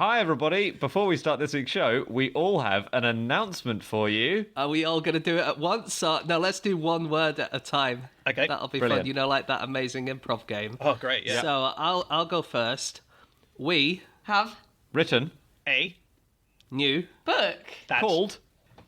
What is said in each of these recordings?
Hi, everybody. Before we start this week's show, we all have an announcement for you. Are we all going to do it at once? Or... No, let's do one word at a time. Okay. That'll be Brilliant. fun. You know, like that amazing improv game. Oh, great, yeah. So I'll go first. We Have Written, A. new... book. That's... called...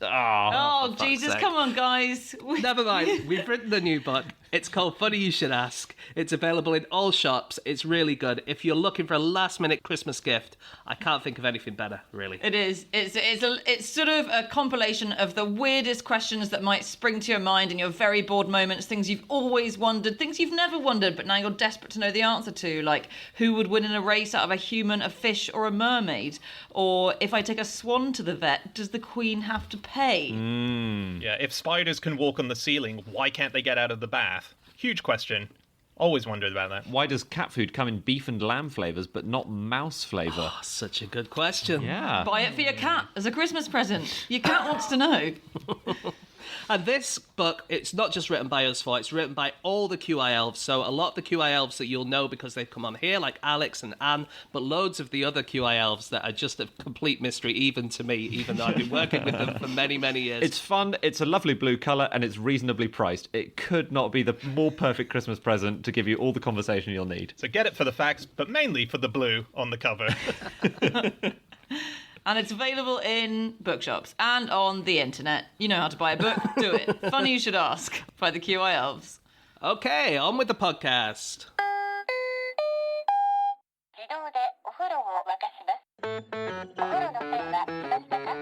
Oh, fuck's Jesus, sake. come on, guys. Never mind. We've written the new book. It's called Funny You Should Ask. It's available in all shops. It's really good. If you're looking for a last-minute Christmas gift, I can't think of anything better, really. It is. It's sort of a compilation of the weirdest questions that might spring to your mind in your very bored moments, things you've always wondered, things you've never wondered, but now you're desperate to know the answer to, like who would win in a race out of a human, a fish, or a mermaid? Or if I take a swan to the vet, does the queen have to pay? Yeah, if spiders can walk on the ceiling, why can't they get out of the bath? Huge question. Always wondered about that. Why does cat food come in beef and lamb flavours, but not mouse flavour? Oh, such a good question. Yeah. Buy it for your cat as a Christmas present. Your cat wants to know. And this book, it's not just written by us four, it's written by all the QI elves. So a lot of the QI elves that you'll know because they've come on here, like Alex and Anne, but loads of the other QI elves that are just a complete mystery, even to me, even though I've been working with them for many, many years. It's fun, it's a lovely blue colour, and it's reasonably priced. It could not be the more perfect Christmas present to give you all the conversation you'll need. So get it for the facts, but mainly for the blue on the cover. And it's available in bookshops and on the internet. You know how to buy a book. Do it. Funny You Should Ask by the QI Elves. Okay, on with the podcast. 自動でお風呂を沸かします。お風呂の線は来ましたか？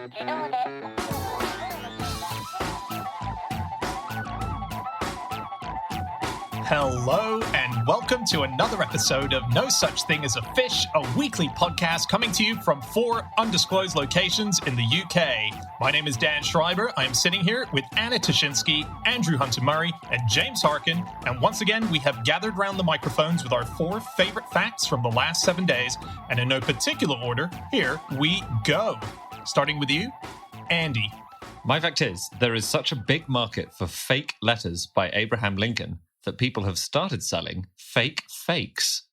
自動でお風呂を沸かします。 Hello, and welcome to another episode of No Such Thing as a Fish, a weekly podcast coming to you from 4 undisclosed locations in the UK. My name is Dan Schreiber. I am sitting here with Anna Tashinsky, Andrew Hunter-Murray, and James Harkin. And once again, we have gathered round the microphones with our 4 favorite facts from the last 7 days. And in no particular order, here we go. Starting with you, Andy. My fact is, there is such a big market for fake letters by Abraham Lincoln that people have started selling fake fakes.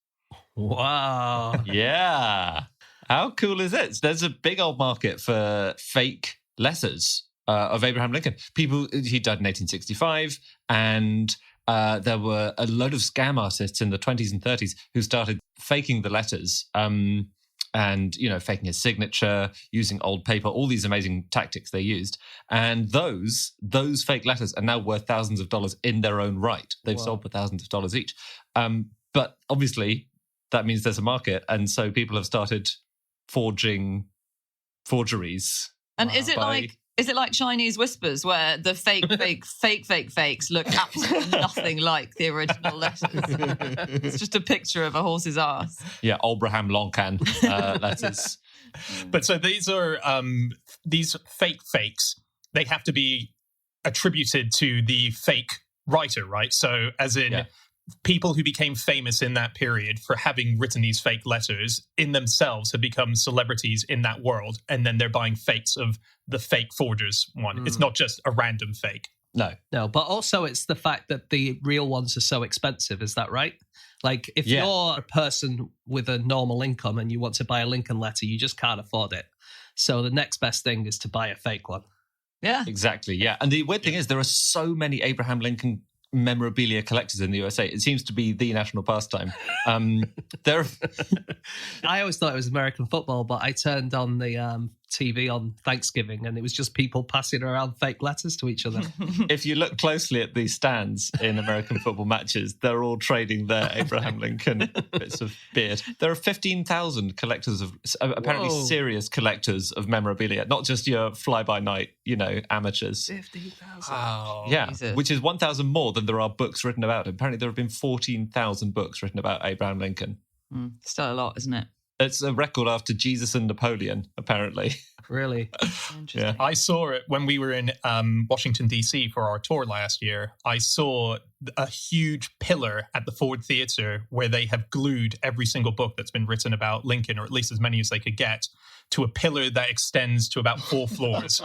Wow. Yeah. How cool is it? There's a big old market for fake letters of Abraham Lincoln. He died in 1865, and there were a load of scam artists in the 20s and 30s who started faking the letters, and, you know, faking his signature, using old paper, all these amazing tactics they used. And those fake letters are now worth thousands of dollars in their own right. They've sold for thousands of dollars each. But obviously, that means there's a market. And so people have started forgeries. And is it like Chinese whispers where the fakes look absolutely nothing like the original letters? It's just a picture of a horse's ass. Yeah, Abraham Lincoln letters. But so these are these fake fakes. They have to be attributed to the fake writer, right? So as in people who became famous in that period for having written these fake letters in themselves have become celebrities in that world. And then they're buying fakes of the fake forgers one. It's not just a random fake. No, but also it's the fact that the real ones are so expensive. Is that right? Like, if you're a person with a normal income and you want to buy a Lincoln letter, you just can't afford it. So the next best thing is to buy a fake one. Yeah. Exactly, yeah. And the weird thing is there are so many Abraham Lincoln memorabilia collectors in the USA. It seems to be the national pastime. I always thought it was American football, but I turned on the TV on Thanksgiving and it was just people passing around fake letters to each other. If you look closely at the stands in American football matches, they're all trading their Abraham Lincoln bits of beard. There are 15,000 collectors of, apparently serious collectors of memorabilia, not just your fly-by-night, amateurs. 15,000. Wow. Yeah, Jesus. which is 1,000 more than there are books written about him. Apparently there have been 14,000 books written about Abraham Lincoln. Still a lot, isn't it? It's a record after Jesus and Napoleon, apparently. Really? Interesting. Yeah. I saw it when we were in Washington, D.C. for our tour last year. I saw a huge pillar at the Ford Theatre where they have glued every single book that's been written about Lincoln, or at least as many as they could get, to a pillar that extends to about 4 floors.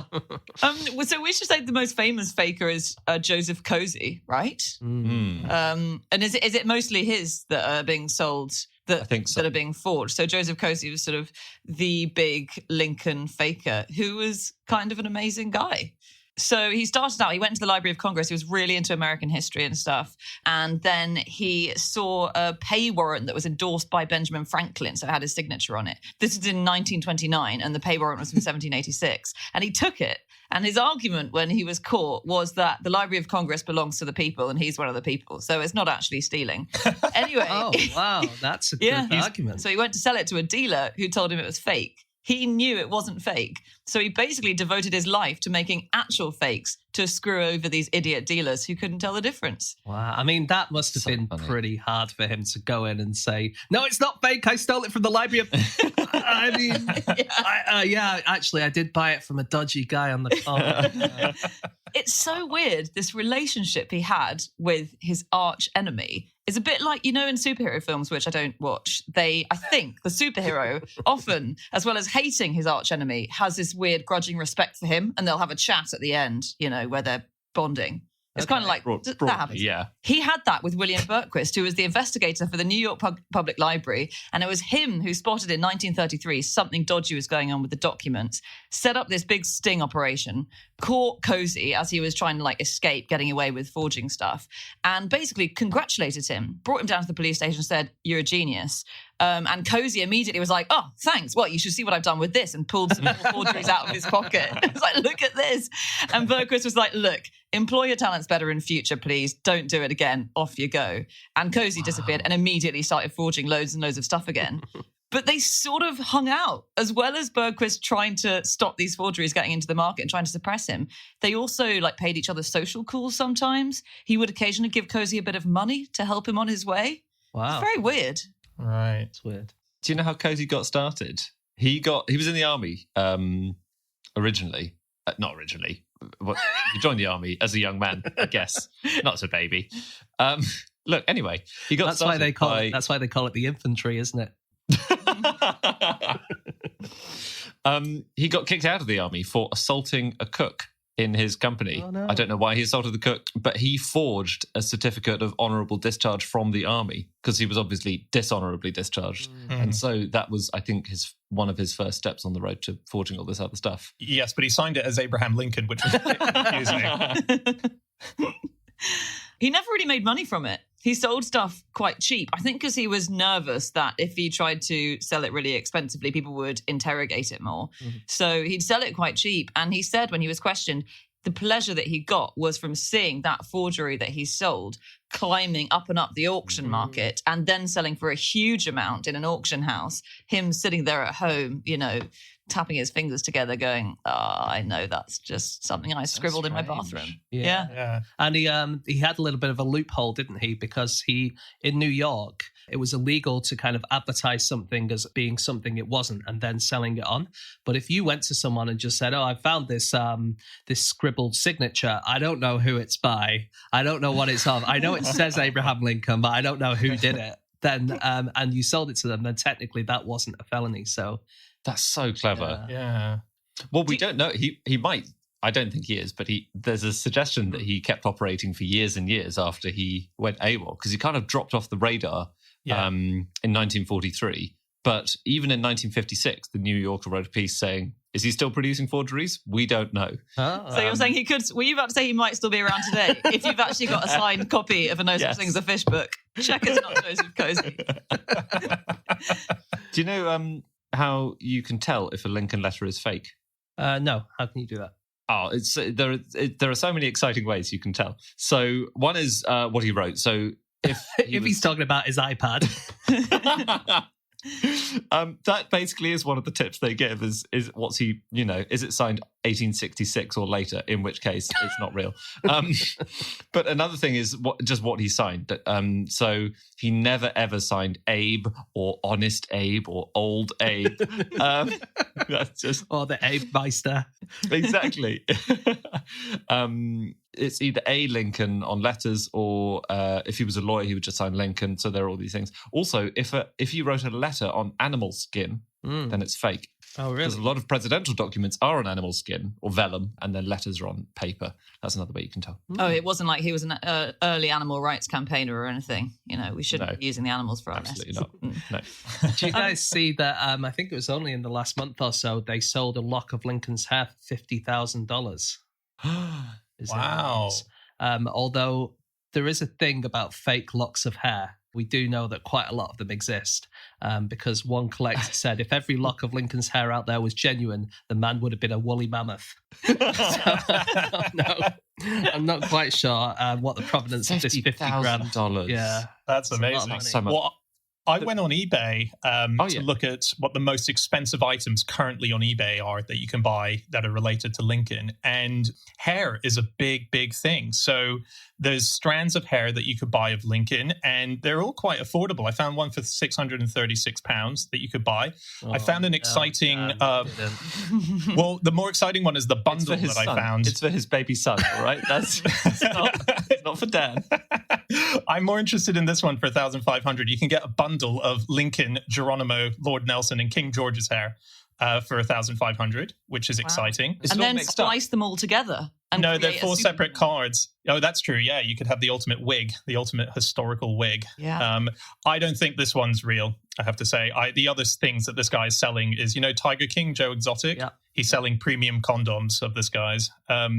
So we should say the most famous faker is Joseph Cozy, right? And is it mostly his that are being sold I think so. that are being forged. So Joseph Cozy was sort of the big Lincoln faker who was kind of an amazing guy. So he started out, he went to the Library of Congress. He was really into American history and stuff. And then he saw a pay warrant that was endorsed by Benjamin Franklin. So it had his signature on it. This is in 1929, and the pay warrant was from 1786. And he took it. And his argument when he was caught was that the Library of Congress belongs to the people and he's one of the people. So it's not actually stealing. Anyway. Oh, wow. That's a good argument. So he went to sell it to a dealer who told him it was fake. He knew it wasn't fake. So he basically devoted his life to making actual fakes to screw over these idiot dealers who couldn't tell the difference. Wow. I mean, that must have been pretty hard for him to go in and say, no, it's not fake. I stole it from the Library of... I mean, actually, I did buy it from a dodgy guy on the corner. It's so weird, this relationship he had with his arch enemy is a bit like, in superhero films, which I don't watch, I think the superhero often, as well as hating his arch enemy, has this weird grudging respect for him, and they'll have a chat at the end, where they're bonding. It's kind of like, that happens. Yeah. He had that with William Berquist, who was the investigator for the New York Public Library. And it was him who spotted in 1933 something dodgy was going on with the documents, set up this big sting operation, caught Cozy as he was trying to escape, getting away with forging stuff, and basically congratulated him, brought him down to the police station and said, "You're a genius." And Cozy immediately was like, "Oh, thanks. Well, you should see what I've done with this," and pulled some more forgeries out of his pocket. It's like, "Look at this." And Berquist was like, "Look, employ your talents better in future, please. Don't do it again. Off you go." And Cozy disappeared and immediately started forging loads and loads of stuff again. But they sort of hung out, as well as Berquist trying to stop these forgeries getting into the market and trying to suppress him. They also paid each other social calls sometimes. He would occasionally give Cozy a bit of money to help him on his way. Wow. It's very weird. Right. It's weird. Do you know how Cozy got started? He was in the army originally. Not originally. He joined the army as a young man, I guess. Not as a baby. Look, anyway, he got started. That's why they call it the infantry, isn't it? He got kicked out of the army for assaulting a cook in his company. Oh, no. I don't know why he assaulted the cook, but he forged a certificate of honourable discharge from the army because he was obviously dishonourably discharged. And so that was, I think, one of his first steps on the road to forging all this other stuff. Yes, but he signed it as Abraham Lincoln, which was a bit confusing. He never really made money from it. He sold stuff quite cheap. I think because he was nervous that if he tried to sell it really expensively, people would interrogate it more. Mm-hmm. So he'd sell it quite cheap. And he said when he was questioned, the pleasure that he got was from seeing that forgery that he sold climbing up and up the auction market and then selling for a huge amount in an auction house. Him sitting there at home, tapping his fingers together going, I know that's just something I scribbled in my bathroom. Yeah. And he had a little bit of a loophole, didn't he? Because in New York, it was illegal to kind of advertise something as being something it wasn't and then selling it on. But if you went to someone and just said, "Oh, I found this scribbled signature. I don't know who it's by. I don't know what it's of. I know it says Abraham Lincoln, but I don't know who did it." Then and you sold it to them, then technically that wasn't a felony. So that's so clever. Yeah. Well, we don't know. He might. I don't think he is, but there's a suggestion that he kept operating for years and years after he went AWOL because he kind of dropped off the radar in 1943. But even in 1956, the New Yorker wrote a piece saying, "Is he still producing forgeries? We don't know." So you're saying he could? Were you about to say he might still be around today? If you've actually got a signed copy of a No Such Thing as a Fish book, check it's not Joseph Cozy. Do you know how you can tell if a Lincoln letter is fake? No, how can you do that? Oh, there are so many exciting ways you can tell. So one is what he wrote. So if he's talking about his iPad. That basically is one of the tips they give is what's he, is it signed 1866 or later, in which case it's not real. But another thing is what he signed. So he never ever signed Abe or Honest Abe or Old Abe. That's just... Or the Abe Meister. Exactly. It's either A. Lincoln on letters or if he was a lawyer, he would just sign Lincoln. So there are all these things. Also, if you wrote a letter on animal skin, then it's fake. Oh, Because really? a lot of presidential documents are on animal skin or vellum, and then letters are on paper. That's another way you can tell. Oh, it wasn't like he was an early animal rights campaigner or anything. You know, we shouldn't No. be using the animals for our Absolutely lessons. not. No. Did you guys see that? I think it was only in the last month or so, they sold a lock of Lincoln's hair for $50,000. Wow. Although there is a thing about fake locks of hair. We do know that quite a lot of them exist because one collector said if every lock of Lincoln's hair out there was genuine, the man would have been a woolly mammoth. So, I'm not quite sure what the provenance of this $50,000. Yeah, That's It's a lot of amazing. money. So much. Well, I went on eBay yeah. to look at what the most expensive items currently on eBay are that you can buy that are related to Lincoln. And hair is a big, big thing. So there's strands of hair that you could buy of Lincoln, and they're all quite affordable. I found one for £636 that you could buy. I found an exciting... well, the more exciting one is the It's bundle for his that I son. found. It's for his baby son, all right? It's not for Dan. I'm more interested in this one for 1,500. You can get a bundle of Lincoln, Geronimo, Lord Nelson, and King George's hair for 1,500, which is exciting. It's And all then mixed up. splice them all together. And No, they're create a 4 super- separate cards. Oh, that's true. Yeah, you could have the ultimate wig, the ultimate historical wig. Yeah. I don't think this one's real, I have to say. The other things that this guy is selling is, Tiger King, Joe Exotic. Yeah. He's selling premium condoms of this guy's.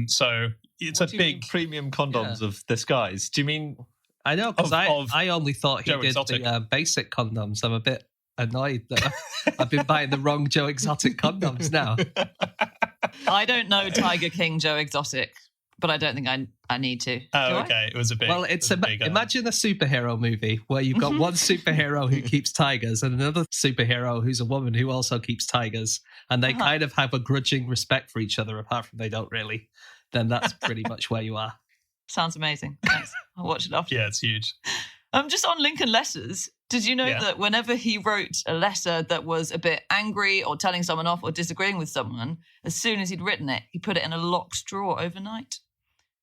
So it's What a do you mean big... premium condoms of this guy's. Do you mean I know, because of I only thought he Joe did Exotic. the basic condoms. I'm a bit annoyed that I've been buying the wrong Joe Exotic condoms now. I don't know Tiger King, Joe Exotic, but I don't think I need to. Oh, Do I? okay. It was a big... Well, imagine a superhero movie where you've got one superhero who keeps tigers and another superhero who's a woman who also keeps tigers, and they kind of have a grudging respect for each other, apart from they don't really. Then that's pretty much where you are. Sounds amazing. Thanks. I'll watch it after. Yeah, it's huge. Just on Lincoln letters, did you know Yeah. that whenever he wrote a letter that was a bit angry or telling someone off or disagreeing with someone, as soon as he'd written it, he put it in a locked drawer overnight?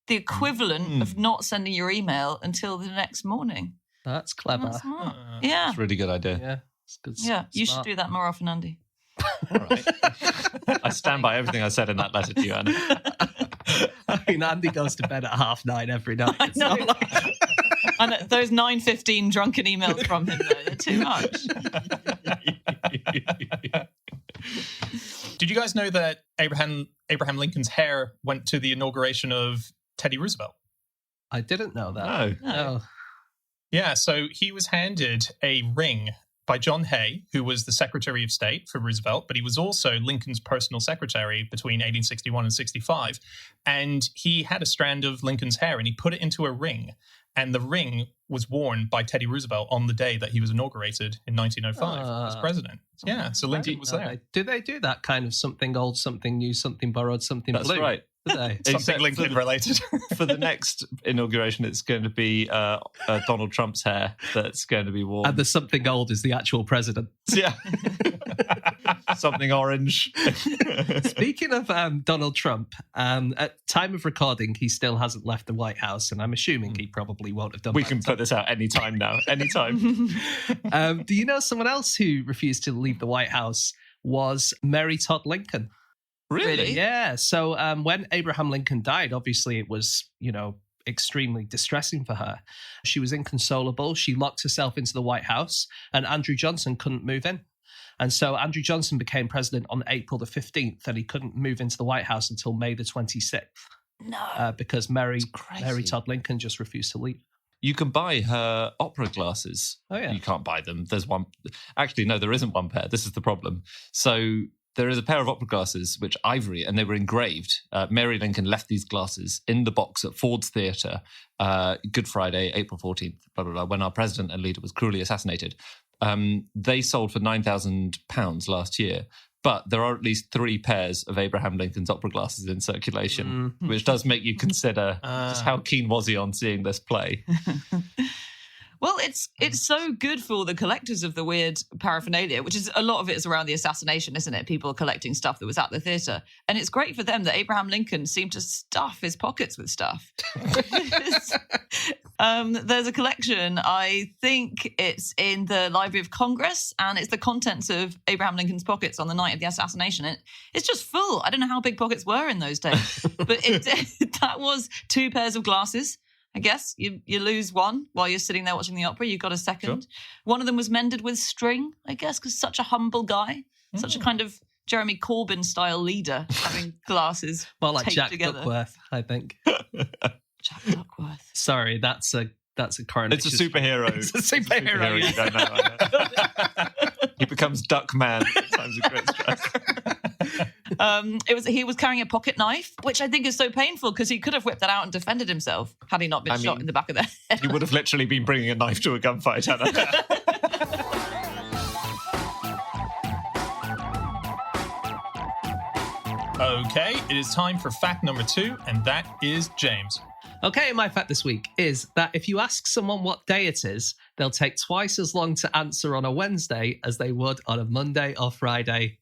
The equivalent of not sending your email until the next morning. That's clever. That's smart. Yeah. it's a really good idea? Yeah, it's good. Yeah. You should smart. do that more often, Andy. All right. I stand by everything I said in that letter to you, Anna. I mean, Andy goes to bed at 9:30 every night. It's know. not like... And those 9:15 drunken emails from him, though, they're too much. Did you guys know that Abraham Lincoln's hair went to the inauguration of Teddy Roosevelt? I didn't know that. No. No. Yeah, so he was handed a ring by John Hay, who was the Secretary of State for Roosevelt, but he was also Lincoln's personal secretary between 1861 and 65. And he had a strand of Lincoln's hair and he put it into a ring. And the ring was worn by Teddy Roosevelt on the day that he was inaugurated in 1905 as president. Yeah, so Lincoln was there. Do they do that kind of something old, something new, something borrowed, something That's blue? right. Do they? Something Except Lincoln for- related. For the next inauguration, it's going to be Donald Trump's hair that's going to be worn. And the something old is the actual president. Yeah. Something orange. Speaking of Donald Trump, at time of recording, he still hasn't left the White House, and I'm assuming he probably won't have done We that. can put this out anytime now. Anytime. Do you know someone else who refused to leave the White House was Mary Todd Lincoln? Really? Yeah. So when Abraham Lincoln died, obviously it was, extremely distressing for her. She was inconsolable. She locked herself into the White House, and Andrew Johnson couldn't move in. And so Andrew Johnson became president on April the 15th, and he couldn't move into the White House until May the 26th. No. Because Mary crazy. Todd Lincoln just refused to leave. You can buy her opera glasses. Oh, yeah. You can't buy them. There's one. Actually, no, there isn't one pair. This is the problem. So there is a pair of opera glasses, which ivory, and they were engraved. Mary Lincoln left these glasses in the box at Ford's Theatre, Good Friday, April 14th, blah, blah, blah, when our president and leader was cruelly assassinated. They sold for £9,000 last year. But there are at least 3 pairs of Abraham Lincoln's opera glasses in circulation, which does make you consider just how keen was he on seeing this play. Well, it's so good for the collectors of the weird paraphernalia, which is a lot of it is around the assassination, isn't it? People collecting stuff that was at the theatre. And it's great for them that Abraham Lincoln seemed to stuff his pockets with stuff. There's a collection, I think it's in the Library of Congress, and it's the contents of Abraham Lincoln's pockets on the night of the assassination. It's just full. I don't know how big pockets were in those days, but that was 2 pairs of glasses. I guess you lose one while you're sitting there watching the opera. You got a second. Sure. One of them was mended with string, I guess, because such a humble guy, such a kind of Jeremy Corbyn style leader, having glasses more like taped Jack together. Duckworth, I think. Jack Duckworth. Sorry, that's a coronation. It's a superhero. It's a superhero. You don't know. I know. He becomes Duckman. Times of great stress. He was carrying a pocket knife, which I think is so painful because he could have whipped that out and defended himself had he not been shot in the back of the head. He would have literally been bringing a knife to a gunfight. Okay, it is time for fact number 2, and that is James. Okay, my fact this week is that if you ask someone what day it is, they'll take twice as long to answer on a Wednesday as they would on a Monday or Friday.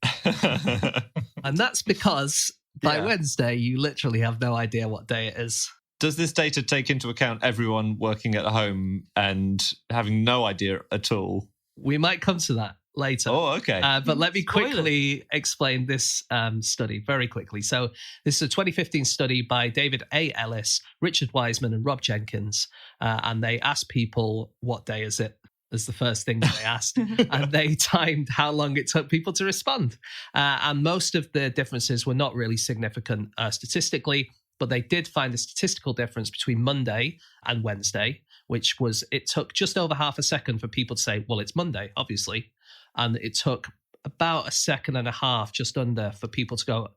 And that's because by Wednesday, you literally have no idea what day it is. Does this data take into account everyone working at home and having no idea at all? We might come to that later. Oh, okay. But let me quickly explain this study very quickly. So this is a 2015 study by David A. Ellis, Richard Wiseman, and Rob Jenkins. And they asked people, what day is it? As the first thing they asked. And they timed how long it took people to respond. And most of the differences were not really significant statistically, but they did find a statistical difference between Monday and Wednesday, which was it took just over half a second for people to say, well, it's Monday, obviously. And it took about a second and a half, just under, for people to go,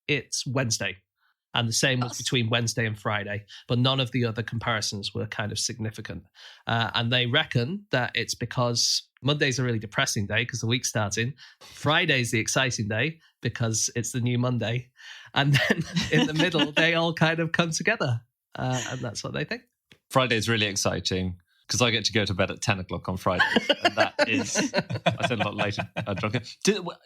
it's Wednesday. And the same was between Wednesday and Friday. But none of the other comparisons were kind of significant. And they reckon that it's because Monday's a really depressing day because the week's starting. Friday's the exciting day because it's the new Monday. And then in the middle, they all kind of come together. And that's what they think. Friday's really exciting because I get to go to bed at 10 o'clock on Friday. And that is, I said a lot later.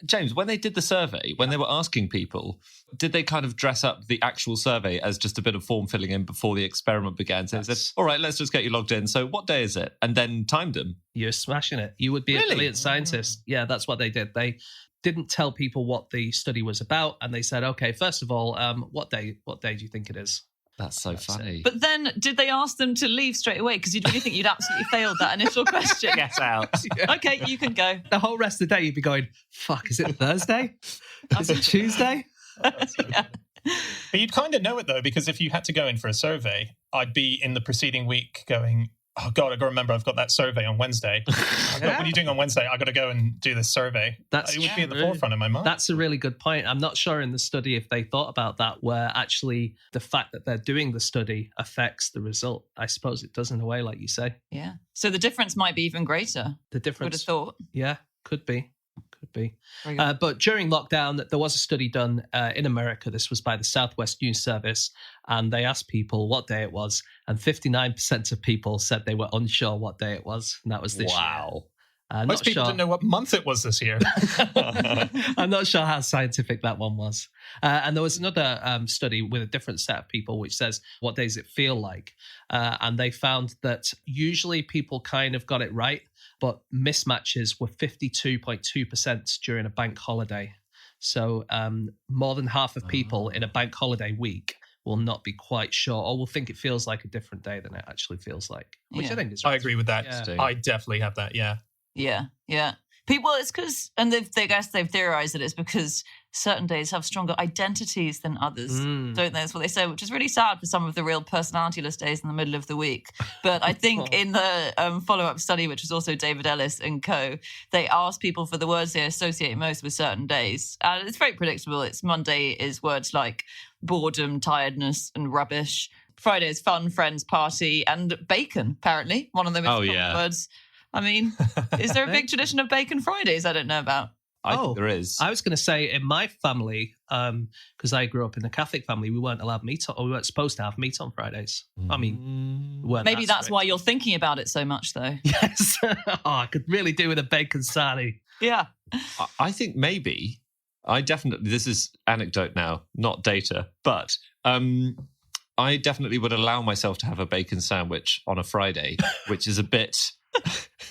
James, when they did the survey, when they were asking people, did they kind of dress up the actual survey as just a bit of form filling in before the experiment began? So they said, all right, let's just get you logged in. So what day is it? And then timed them. You're smashing it. You would be a brilliant scientist. Yeah, that's what they did. They didn't tell people what the study was about. And they said, okay, first of all, what day do you think it is? That's so funny. But then, did they ask them to leave straight away? Because you'd really think you'd absolutely failed that initial question. Get out. Yeah. Okay, you can go. The whole rest of the day, you'd be going, fuck, is it Thursday? Is it Tuesday? Yeah. But you'd kind of know it, though, because if you had to go in for a survey, I'd be in the preceding week going, oh, God, I've got to remember I've got that survey on Wednesday. What are you doing on Wednesday? I've got to go and do this survey. It would be at the forefront of my mind. That's a really good point. I'm not sure in the study if they thought about that, where actually the fact that they're doing the study affects the result. I suppose it does in a way, like you say. Yeah. So the difference might be even greater. The difference. Would have thought. Yeah, could be. But during lockdown, there was a study done in America. This was by the Southwest News Service. And they asked people what day it was. And 59% of people said they were unsure what day it was. And that was this year. Most people didn't know what month it was this year. I'm not sure how scientific that one was. And there was another study with a different set of people which says, what days it feel like? And they found that usually people kind of got it right, but mismatches were 52.2% during a bank holiday. So more than half of people in a bank holiday week will not be quite sure or will think it feels like a different day than it actually feels like, which I think is right. I agree with that. Yeah. I definitely have that, yeah. Yeah. People, it's because, and they've theorized that it's because certain days have stronger identities than others, don't they? That's what they say, which is really sad for some of the real personalityless days in the middle of the week. But I think in the follow-up study, which was also David Ellis and co, they asked people for the words they associate most with certain days. And it's very predictable. It's Monday is words like boredom, tiredness, and rubbish. Friday is fun, friends, party, and bacon, apparently. One of them is words. I mean, is there a big tradition of Bacon Fridays I don't know about? I think there is. I was going to say in my family, because I grew up in a Catholic family, we weren't allowed meat, or we weren't supposed to have meat on Fridays. I mean, we weren't Maybe that's strict. why you're thinking about it so much, though. Yes. I could really do with a bacon sarnie. Yeah. I think maybe, this is anecdote now, not data, but I definitely would allow myself to have a bacon sandwich on a Friday, which is a bit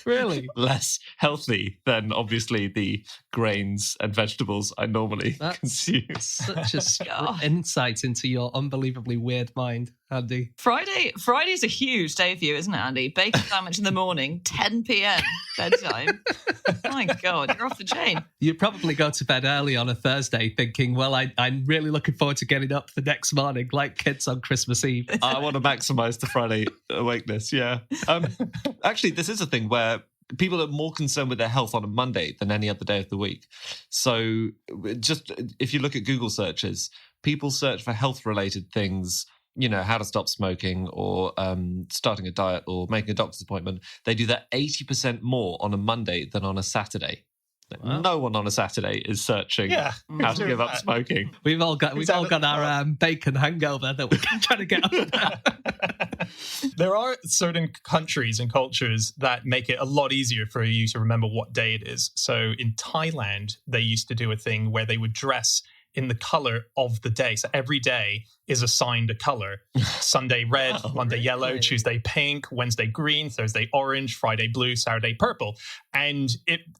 Really? less healthy than obviously the grains and vegetables I normally consume. Such a insight into your unbelievably weird mind, Andy. Friday's a huge day for you, isn't it, Andy? Bacon sandwich in the morning, 10 p.m. bedtime. My God, you're off the chain. You'd probably go to bed early on a Thursday thinking, well, I'm really looking forward to getting up the next morning like kids on Christmas Eve. I want to maximize the Friday awakeness, yeah. Actually, this is a thing where people are more concerned with their health on a Monday than any other day of the week. So just if you look at Google searches, people search for health-related things, how to stop smoking or starting a diet or making a doctor's appointment. They do that 80% more on a Monday than on a Saturday. Wow. No one on a Saturday is searching how to give up smoking. We've all got our bacon hangover that we're trying to get over that. There are certain countries and cultures that make it a lot easier for you to remember what day it is. So in Thailand, they used to do a thing where they would dress in the color of the day. So every day is assigned a color. Sunday red, Monday yellow, Tuesday pink, Wednesday green, Thursday orange, Friday blue, Saturday purple. And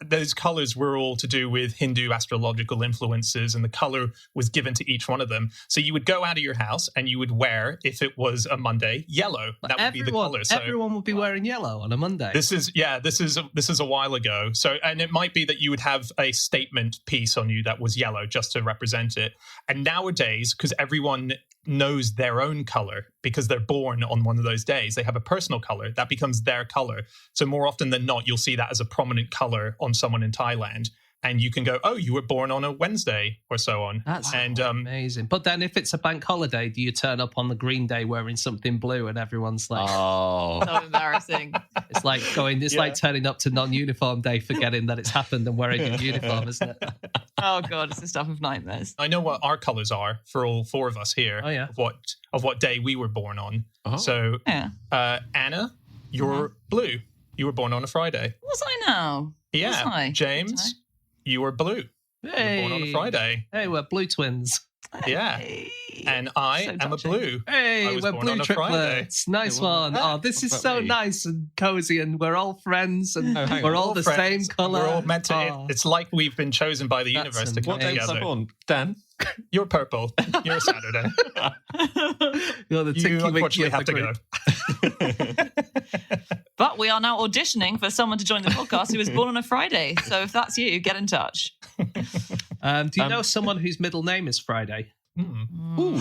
those colors were all to do with Hindu astrological influences, and the color was given to each one of them. So you would go out of your house and you would wear, if it was a Monday, yellow. That would be the color. So everyone would be wearing yellow on a Monday. This is a while ago. So, and it might be that you would have a statement piece on you that was yellow just to represent it. And nowadays, because everyone knows their own color because they're born on one of those days, they have a personal color that becomes their color. So more often than not, you'll see that as a prominent color on someone in Thailand. And you can go, oh, you were born on a Wednesday or so on. That's amazing. But then if it's a bank holiday, do you turn up on the green day wearing something blue and everyone's like... Oh. So embarrassing. It's like like turning up to non-uniform day, forgetting that it's happened and wearing your uniform, isn't it? Oh, God, it's the stuff of nightmares. I know what our colours are for all four of us here. Oh, yeah. Of what day we were born on. Oh. So, Anna, you're blue. You were born on a Friday. Was I now? Yeah. Was I? James, you were blue. Hey. You were born on a Friday. Hey, we're blue twins. Yeah. Hey. And I am a blue. Hey, we're blue triplets. Nice one. Oh, this is so nice and cozy, and we're all friends, and we're all the same colour. We're all meant to. It's like we've been chosen by the universe to come What day was I together. born? Dan? You're purple. You're a Saturday. You're the You unfortunately have to go. But we are now auditioning for someone to join the podcast who was born on a Friday. So if that's you, get in touch. Do you know someone whose middle name is Friday? Ooh.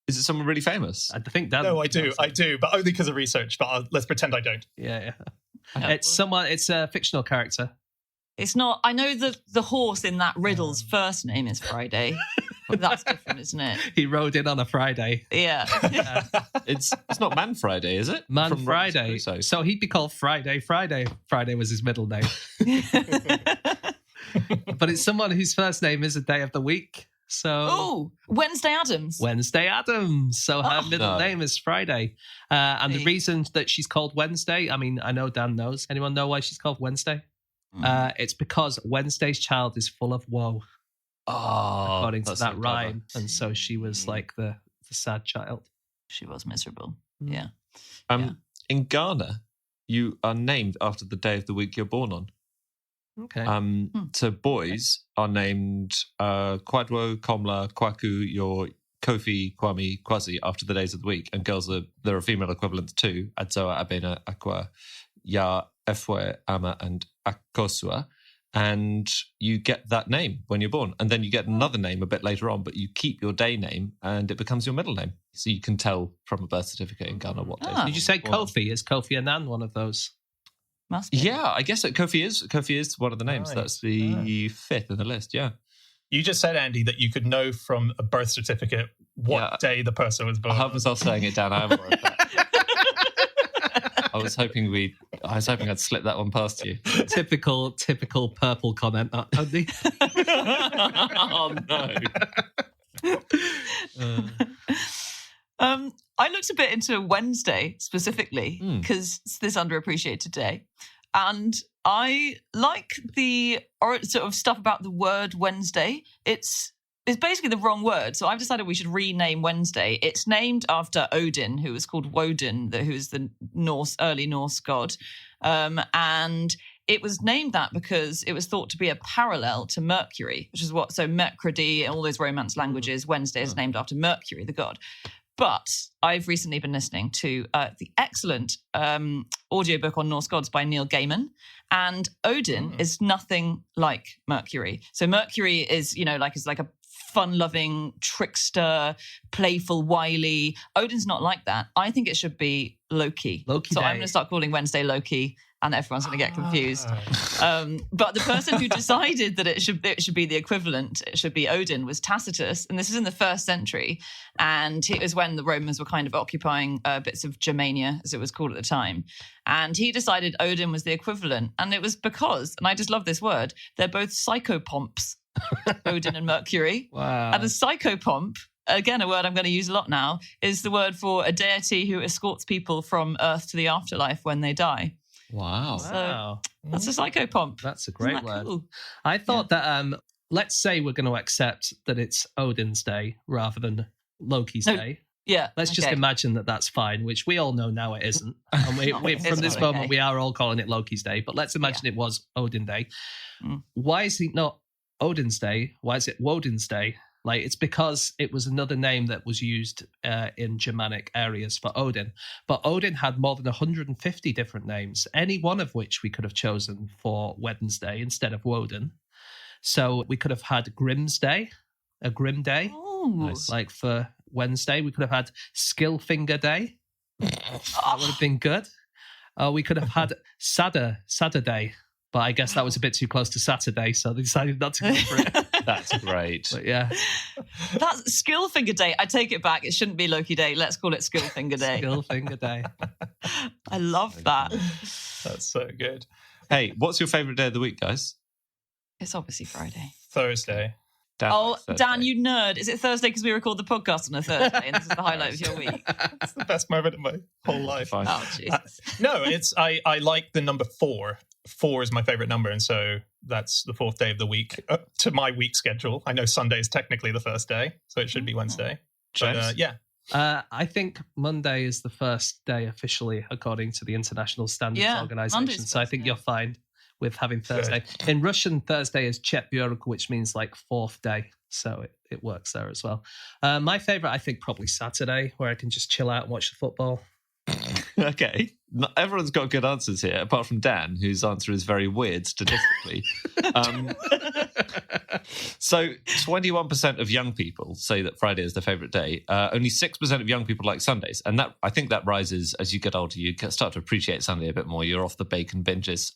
Is it someone really famous? I think that. No, I do, but only because of research. But let's pretend I don't. Yeah. It's a fictional character. It's not. I know the horse in that riddle's first name is Friday. But that's different, isn't it? He rode in on a Friday. Yeah. It's not Man Friday, is it? Man From Friday. So he'd be called Friday. Friday was his middle name. But it's someone whose first name is a day of the week. So Wednesday Addams. Wednesday Addams. So her middle name is Friday. And the reason that she's called Wednesday, I mean, I know Dan knows. Anyone know why she's called Wednesday? It's because Wednesday's child is full of woe. According to that rhyme. And so she was like the sad child. She was miserable. Yeah. In Ghana, you are named after the day of the week you're born on. Okay. So boys are named Kwadwo, Komla, Kwaku, your Kofi, Kwame, Kwazi after the days of the week, and girls there are female equivalents too: Adzoa, Abena, Aqua, Ya, Efwe, Ama, and Akosua. And you get that name when you're born, and then you get another name a bit later on, but you keep your day name, and it becomes your middle name. So you can tell from a birth certificate in Ghana what day. Did you say Kofi? Is Kofi Annan one of those? Must be. Yeah, I guess Kofi is one of the names. Nice. That's the fifth in the list. Yeah. You just said, Andy, that you could know from a birth certificate what day the person was born. I have myself saying it down. I am aware of that. I was hoping I'd slip that one past you. Typical purple comment, Andy. Oh no. I looked a bit into Wednesday specifically because it's this underappreciated day. And I like the sort of stuff about the word Wednesday. It's basically the wrong word. So I've decided we should rename Wednesday. It's named after Odin, who was called Woden, who is the early Norse god. And it was named that because it was thought to be a parallel to Mercury, which is so Mercredi and all those Romance languages, Wednesday is named after Mercury, the god. But I've recently been listening to the excellent audiobook on Norse gods by Neil Gaiman. And Odin is nothing like Mercury. So Mercury is, is like a fun-loving, trickster, playful, wily. Odin's not like that. I think it should be Loki. Loki-day. So I'm going to start calling Wednesday Loki, and everyone's going to get confused. But the person who decided that it should be the equivalent, it should be Odin, was Tacitus, and this is in the 1st century, and it was when the Romans were kind of occupying bits of Germania, as it was called at the time, and he decided Odin was the equivalent, and it was because, and I just love this word, they're both psychopomps, Odin and Mercury. Wow. And a psychopomp, again, a word I'm going to use a lot now, is the word for a deity who escorts people from Earth to the afterlife when they die. Wow. So that's a psychopomp. That's a great Isn't that word. cool? I thought that, let's say we're going to accept that it's Odin's day rather than Loki's day. Yeah. Let's just imagine that that's fine, which we all know now it isn't. And from this moment, we are all calling it Loki's day. But let's imagine it was Odin day. Why is it not Odin's day? Why is it Woden's day? Like, it's because it was another name that was used in Germanic areas for Odin. But Odin had more than 150 different names, any one of which we could have chosen for Wednesday instead of Woden. So we could have had Grimm's Day, a Grim Day. Oh. Nice. Like for Wednesday, we could have had Skillfinger Day. That would have been good. We could have had Saturday. But I guess that was a bit too close to Saturday, so they decided not to go for it. That's great. But yeah. That's Skillfinger Day. I take it back. It shouldn't be Loki Day. Let's call it Skillfinger Day. Skillfinger Day. I love that. That's so good. Hey, what's your favourite day of the week, guys? It's obviously Friday. Thursday. Dan Oh, likes Thursday. Dan, you nerd. Is it Thursday because we record the podcast on a Thursday and this is the highlight of your week? It's the best moment of my whole life. Fine. Oh, Jesus. No, it's I like the number 4. 4 is my favorite number, and so that's the 4th day of the week to my week schedule. I know Sunday is technically the first day, so it should be Wednesday. James? But yeah. I think Monday is the first day officially, according to the International Standards Organization. Monday's So I first, think yeah. you're fine with having Thursday. In Russian, Thursday is Chetbyork, which means like 4th day. So it works there as well. My favorite, I think, probably Saturday, where I can just chill out and watch the football. Okay. Everyone's got good answers here, apart from Dan, whose answer is very weird statistically. So 21% of young people say that Friday is their favourite day. Only 6% of young people like Sundays. And that I think that rises as you get older. You start to appreciate Sunday a bit more. You're off the bacon binges.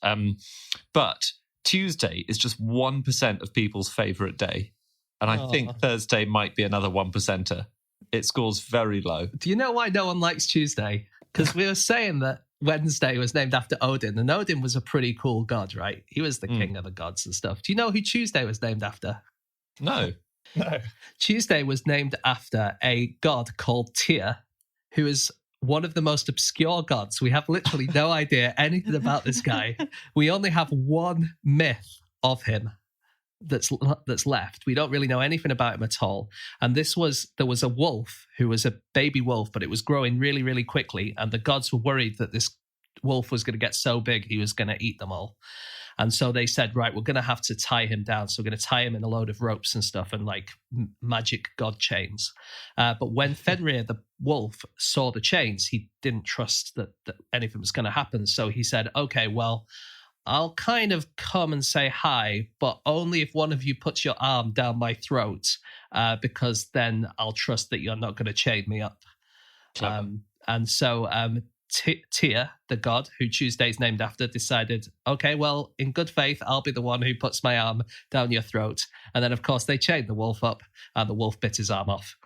But Tuesday is just 1% of people's favourite day. And I think Thursday might be another 1%er. It scores very low. Do you know why no one likes Tuesday? Because we were saying that Wednesday was named after Odin, and Odin was a pretty cool god, right? He was the king of the gods and stuff. Do you know who Tuesday was named after? No. No. Tuesday was named after a god called Trieu, who is one of the most obscure gods. We have literally no idea anything about this guy. We only have one myth of him that's left. We don't really know anything about him at all. And there was a wolf who was a baby wolf, but it was growing really, really quickly. And the gods were worried that this wolf was going to get so big he was going to eat them all. And so they said, right, we're going to have to tie him down. So we're going to tie him in a load of ropes and stuff and like magic god chains. But when Fenrir, the wolf, saw the chains, he didn't trust that anything was going to happen. So he said, okay, well, I'll kind of come and say hi, but only if one of you puts your arm down my throat, because then I'll trust that you're not going to chain me up. And so Trieu, the god who Tuesday's named after, decided, okay, well, in good faith, I'll be the one who puts my arm down your throat. And then, of course, they chained the wolf up and the wolf bit his arm off.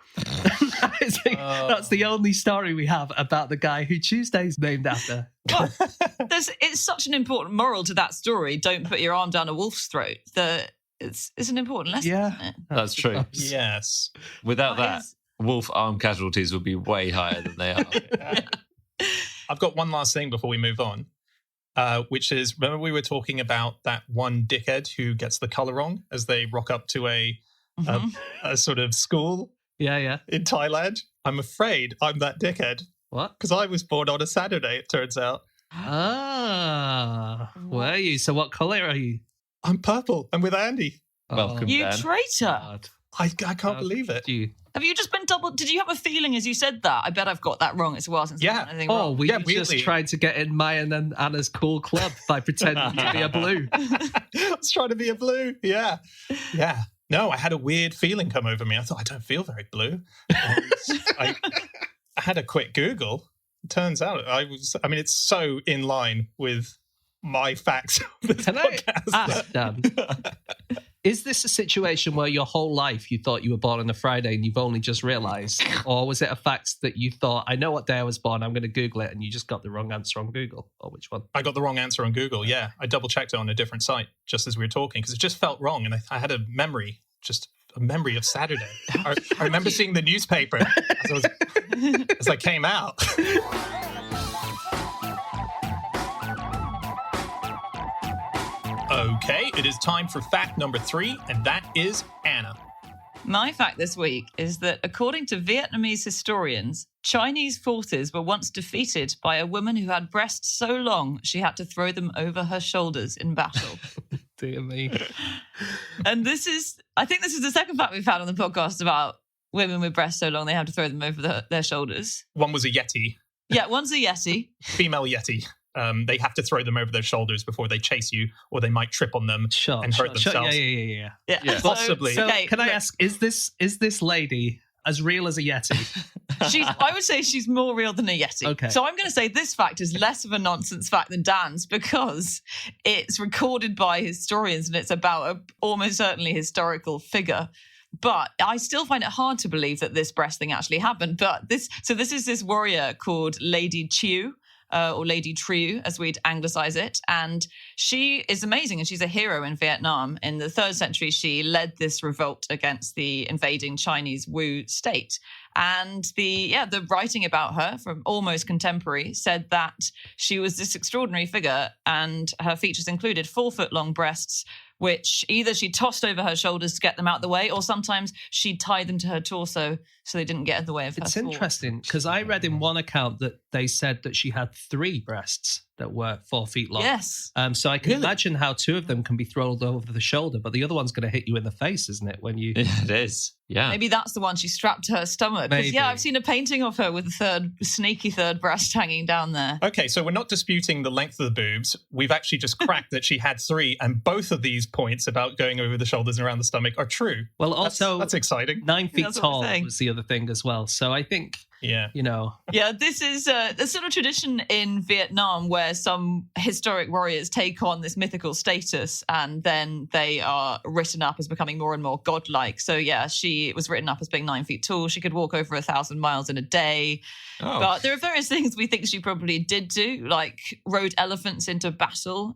That's the only story we have about the guy who Tuesday's named after. Well, it's such an important moral to that story. Don't put your arm down a wolf's throat. It's an important lesson, isn't it? That's true. Yes. Without that, wolf arm casualties would be way higher than they are. I've got one last thing before we move on, which is, remember we were talking about that one dickhead who gets the colour wrong as they rock up to a sort of school Yeah. in Thailand? I'm afraid I'm that dickhead What? because I was born on a Saturday, it turns out. Were you? So what colour are you? I'm purple. I'm with Andy. Welcome, You Dan. traitor. God. I can't believe it. Have you just been did you have a feeling as you said that? I bet I've got that wrong. It's a while since I've Yeah. done anything Oh, wrong. were Yeah, you just weirdly. trying to get in mine and Anna's cool club by pretending to be a blue? I was trying to be a blue. Yeah. No, I had a weird feeling come over me. I thought, I don't feel very blue. And I had a quick Google. It turns out it's so in line with my facts of this Can I podcast. ask, Dan, is this a situation where your whole life you thought you were born on a Friday and you've only just realised? Or was it a fact that you thought, I know what day I was born, I'm going to Google it, and you just got the wrong answer on Google? Or which one? I got the wrong answer on Google, yeah. I double-checked it on a different site just as we were talking because it just felt wrong. And I had a memory of Saturday. I remember seeing the newspaper as I came out. Okay, it is time for fact number 3, and that is Anna. My fact this week is that according to Vietnamese historians, Chinese forces were once defeated by a woman who had breasts so long she had to throw them over her shoulders in battle. Dear me. And I think this is the second fact we've had on the podcast about women with breasts so long they have to throw them over their shoulders. One was a Yeti, Yeah, one's a Yeti. female Yeti. They have to throw them over their shoulders before they chase you, or they might trip on them and hurt themselves. Yeah. Yeah. Possibly. So okay, can I look, ask, is this lady as real as a Yeti? I would say she's more real than a Yeti. Okay. So I'm going to say this fact is less of a nonsense fact than Dan's because it's recorded by historians and it's about almost certainly historical figure. But I still find it hard to believe that this breast thing actually happened. But this is this warrior called Lady Trieu. Or Lady Trieu, as we'd anglicize it. And she is amazing, and she's a hero in Vietnam. In the 3rd century, she led this revolt against the invading Chinese Wu state. And the writing about her from almost contemporary said that she was this extraordinary figure, and her features included 4-foot-long breasts, which either she tossed over her shoulders to get them out of the way, or sometimes she'd tie them to her torso so they didn't get in the way of her. It's fall. interesting because I read in one account that they said that she had 3 breasts that were 4 feet long. Yes. So I can imagine how 2 of them can be thrown over the shoulder, but the other one's going to hit you in the face, isn't it? When you Yeah, it is. Yeah. Maybe that's the one she strapped to her stomach. 'Cause, Maybe. yeah, I've seen a painting of her with a sneaky third breast hanging down there. Okay, so we're not disputing the length of the boobs. We've actually just cracked that she had 3, and both of these points about going over the shoulders and around the stomach are true. well, That's also exciting. 9 feet That's what I'm tall saying. was the other thing as well. So I think Yeah. Yeah, this is a sort of tradition in Vietnam where some historic warriors take on this mythical status and then they are written up as becoming more and more godlike. So yeah, she was written up as being 9 feet tall. She could walk over 1,000 miles in a day. Oh. But there are various things we think she probably did do, like rode elephants into battle.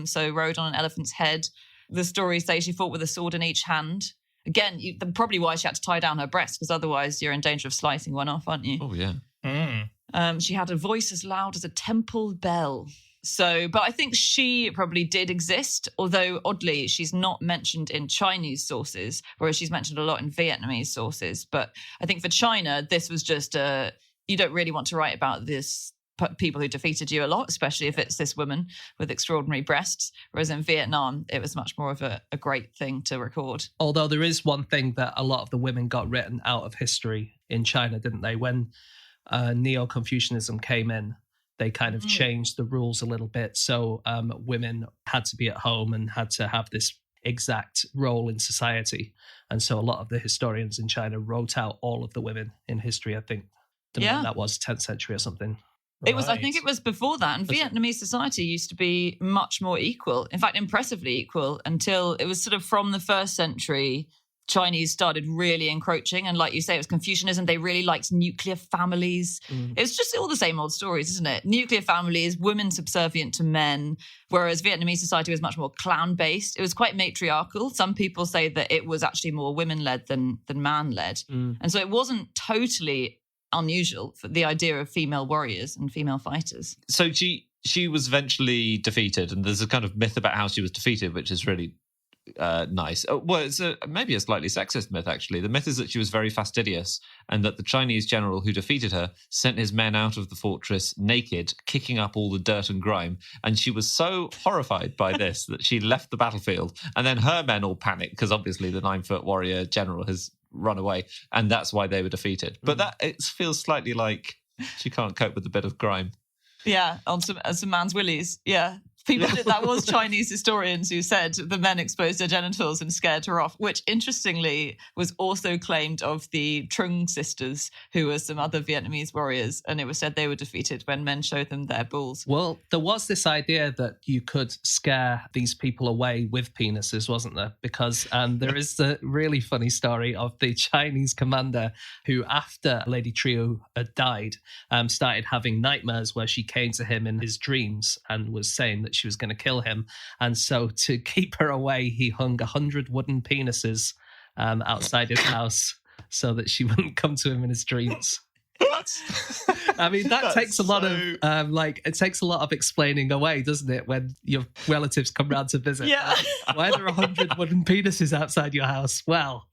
So rode on an elephant's head. The stories say she fought with a sword in each hand. Again, probably why she had to tie down her breasts, because otherwise you're in danger of slicing one off, aren't you? Oh, yeah. She had a voice as loud as a temple bell. But I think she probably did exist, although oddly, she's not mentioned in Chinese sources, whereas she's mentioned a lot in Vietnamese sources. But I think for China, this was just you don't really want to write about this people who defeated you a lot, especially if it's this woman with extraordinary breasts. Whereas in Vietnam, it was much more of a great thing to record. although there is one thing that a lot of the women got written out of history in China, didn't they? When Neo-Confucianism came in, they kind of changed the rules a little bit. So women had to be at home and had to have this exact role in society. And so a lot of the historians in China wrote out all of the women in history, I think. Don't know when that was 10th century or something. I think it was before that. And Vietnamese society used to be much more equal. In fact, impressively equal until it was sort of from the 1st century Chinese started really encroaching. And like you say, it was Confucianism. They really liked nuclear families. It's just all the same old stories, isn't it? Nuclear families, women subservient to men, whereas Vietnamese society was much more clan-based. It was quite matriarchal. Some people say that it was actually more women-led than man-led. And so it wasn't totally unusual for the idea of female warriors and female fighters. So she was eventually defeated, and there's a kind of myth about how she was defeated, which is really nice. Well, it's maybe a slightly sexist myth, actually. The myth is that she was very fastidious and that the Chinese general who defeated her sent his men out of the fortress naked, kicking up all the dirt and grime. And she was so horrified by this that she left the battlefield. And then her men all panicked because obviously the 9-foot warrior general has run away. And that's why they were defeated. But that it feels slightly like she can't cope with a bit of grime. Yeah, on some man's willies. Yeah. That was Chinese historians who said the men exposed their genitals and scared her off, which interestingly was also claimed of the Trung sisters, who were some other Vietnamese warriors. And it was said they were defeated when men showed them their balls. Well, there was this idea that you could scare these people away with penises, wasn't there? Because there is the really funny story of the Chinese commander who, after Lady Trieu had died, started having nightmares where she came to him in his dreams and was saying that she was going to kill him. And so to keep her away, he hung 100 wooden penises outside his house so that she wouldn't come to him in his dreams. I mean, that takes a lot of it takes a lot of explaining away, doesn't it, when your relatives come round to visit? Yeah. Why are there 100 wooden penises outside your house? Well,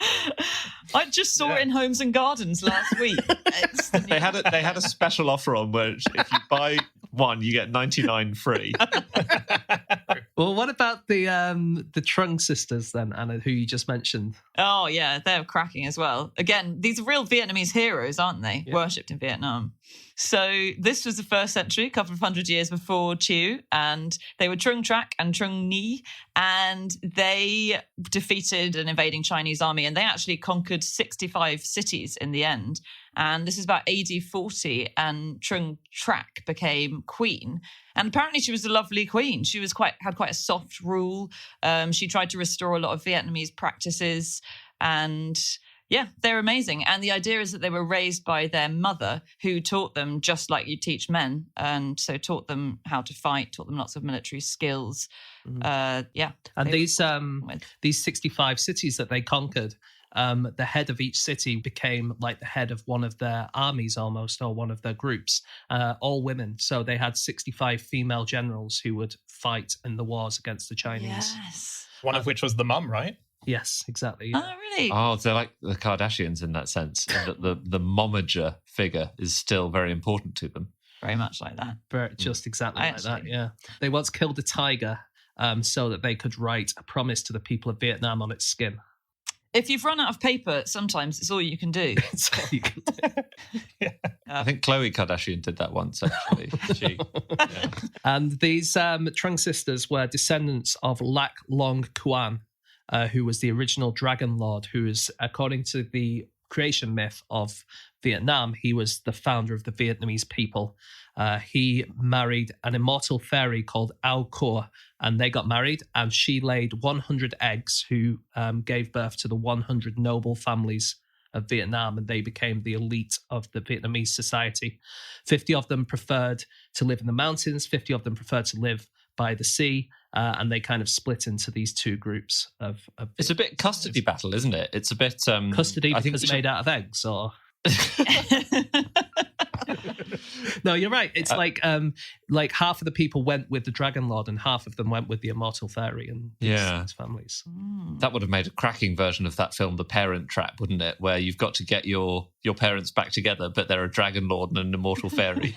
I just saw it in Homes and Gardens last week. They had a special offer on which if you buy one, you get 99 free. well, what about the Trung sisters then, Anna, who you just mentioned? Oh, yeah, they're cracking as well. Again, these are real Vietnamese heroes, aren't they? Yeah. Worshipped in Vietnam. So this was the 1st century, a couple of hundred years before Trieu, and they were Trung Trac and Trung Ni, and they defeated an invading Chinese army, and they actually conquered 65 cities in the end. And this is about AD 40, and Trung Trac became queen. And apparently she was a lovely queen. She was had quite a soft rule. She tried to restore a lot of Vietnamese practices, and yeah, they're amazing. And the idea is that they were raised by their mother, who taught them just like you teach men. And so taught them how to fight, taught them lots of military skills. And these 65 cities that they conquered, the head of each city became like the head of one of their armies almost, or one of their groups, all women. So they had 65 female generals who would fight in the wars against the Chinese. Yes. One of which was the mum, right? Yes, exactly. Yeah. Oh, really? Oh, they're like the Kardashians in that sense. That the momager figure is still very important to them. Very much like that. Just exactly like that, yeah. They once killed a tiger so that they could write a promise to the people of Vietnam on its skin. If you've run out of paper, sometimes it's all you can do. It's all you can do. Yeah. I think Khloe Kardashian did that once, actually. And these Trung sisters were descendants of Lac Long Quan, who was the original Dragon Lord, who is, according to the creation myth of Vietnam, he was the founder of the Vietnamese people. He married an immortal fairy called Ao Cor, and they got married, and she laid 100 eggs who gave birth to the 100 noble families of Vietnam, and they became the elite of the Vietnamese society. 50 of them preferred to live in the mountains, 50 of them preferred to live by the sea, and they kind of split into these two groups of it's a bit custody battle, isn't it? It's a bit custody because it's made out of eggs, or no, you're right. It's like half of the people went with the Dragon Lord and half of them went with the immortal fairy and these families. That would have made a cracking version of that film, The Parent Trap, wouldn't it? Where you've got to get your parents back together, but they're a Dragon Lord and an immortal fairy.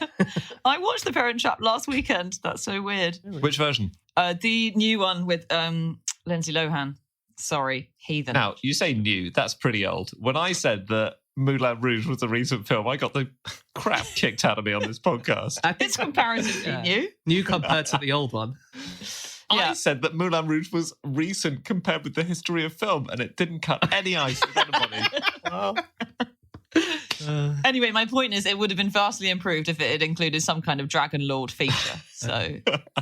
I watched The Parent Trap last weekend. That's so weird. Which version? The new one with Lindsay Lohan. Sorry, Heathen. Now, you say new. That's pretty old. When I said that Moulin Rouge was a recent film, I got the crap kicked out of me on this podcast. It's comparatively new. New compared to the old one. I said that Moulin Rouge was recent compared with the history of film, and it didn't cut any ice with anybody. Anyway, my point is it would have been vastly improved if it had included some kind of Dragon Lord feature. So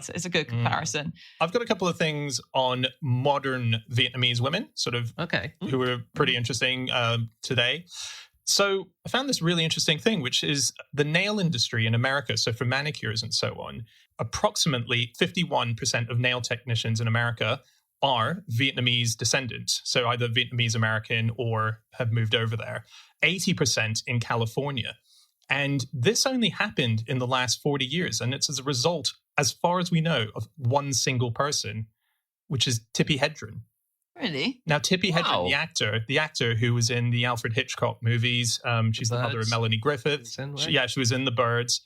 it's a good comparison. I've got a couple of things on modern Vietnamese women, sort of, who are pretty interesting today. So I found this really interesting thing, which is the nail industry in America. So for manicures and so on, approximately 51% of nail technicians in America are Vietnamese descendants. So either Vietnamese American or have moved over there. 80% in California. And this only happened in the last 40 years. And it's as a result, as far as we know, of one single person, which is Tippi Hedren. Really? Now, Tippi Hedren, the actor who was in the Alfred Hitchcock movies, she's the mother of Melanie Griffith. She was in The Birds.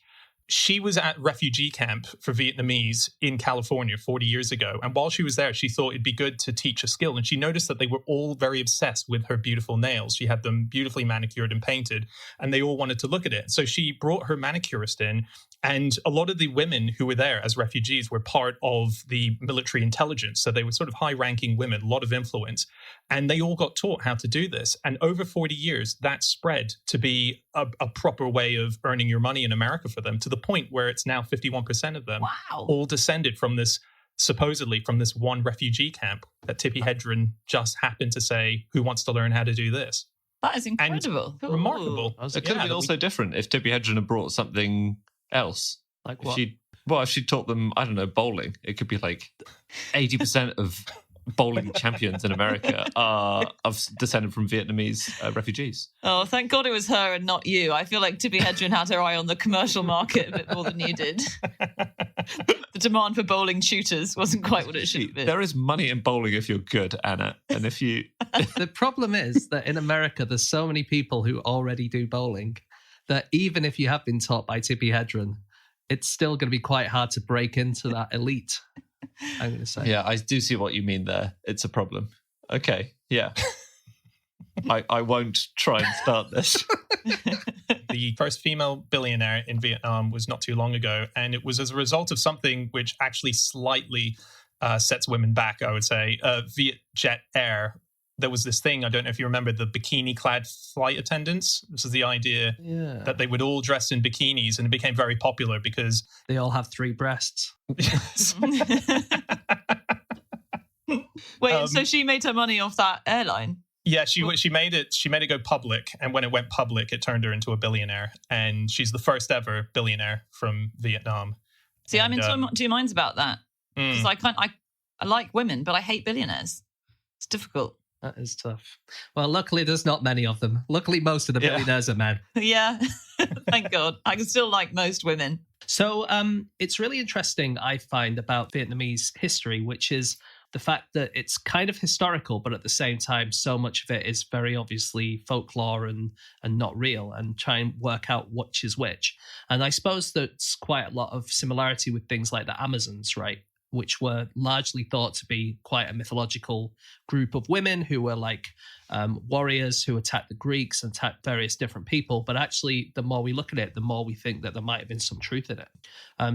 She was at refugee camp for Vietnamese in California 40 years ago. And while she was there, she thought it'd be good to teach a skill. And she noticed that they were all very obsessed with her beautiful nails. She had them beautifully manicured and painted, and they all wanted to look at it. So she brought her manicurist in. And a lot of the women who were there as refugees were part of the military intelligence. So they were sort of high-ranking women, a lot of influence. And they all got taught how to do this. And over 40 years, that spread to be a proper way of earning your money in America for them, to the point where it's now 51% of them all descended from this, supposedly from this one refugee camp that Tippi Hedren just happened to say, who wants to learn how to do this? That is incredible. Remarkable. It could have been also different if Tippi Hedren had brought something else. Like what? If she taught them, I don't know, bowling, it could be like 80% of bowling champions in America are descended from Vietnamese refugees. Oh, thank God it was her and not you. I feel like Tippi Hedren had her eye on the commercial market a bit more than you did. The demand for bowling tutors wasn't quite what it should have been. There is money in bowling if you're good, Anna. And if you... The problem is that in America, there's so many people who already do bowling that even if you have been taught by Tippi Hedren, it's still going to be quite hard to break into that elite, I'm going to say. Yeah, I do see what you mean there. It's a problem. Okay, yeah. I won't try and start this. The first female billionaire in Vietnam was not too long ago, and it was as a result of something which actually slightly sets women back, I would say. Vietjet Air, there was this thing, I don't know if you remember, the bikini-clad flight attendants. This is the idea that they would all dress in bikinis, and it became very popular because... They all have 3 breasts. Wait, so she made her money off that airline? Yeah, she made it go public, and when it went public, it turned her into a billionaire, and she's the first ever billionaire from Vietnam. See, I'm in two minds about that. Because I like women, but I hate billionaires. It's difficult. That is tough. Well, luckily there's not many of them. Luckily most of the billionaires are men. Yeah, thank God. I can still like most women. So it's really interesting, I find, about Vietnamese history, which is the fact that it's kind of historical, but at the same time, so much of it is very obviously folklore and not real, and try and work out which is which. And I suppose that's quite a lot of similarity with things like the Amazons, right? Which were largely thought to be quite a mythological group of women who were like warriors who attacked the Greeks and attacked various different people. But actually, the more we look at it, the more we think that there might have been some truth in it.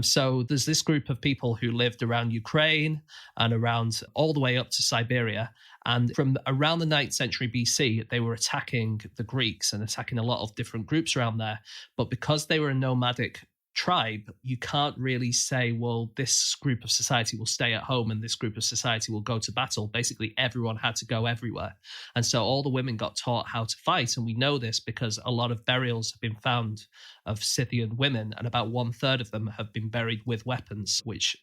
So there's this group of people who lived around Ukraine and around all the way up to Siberia. And from around the 9th century BC, they were attacking the Greeks and attacking a lot of different groups around there. But because they were a nomadic tribe, you can't really say, well, this group of society will stay at home and this group of society will go to battle. Basically, everyone had to go everywhere. And so all the women got taught how to fight. And we know this because a lot of burials have been found of Scythian women, and about 1/3 of them have been buried with weapons, which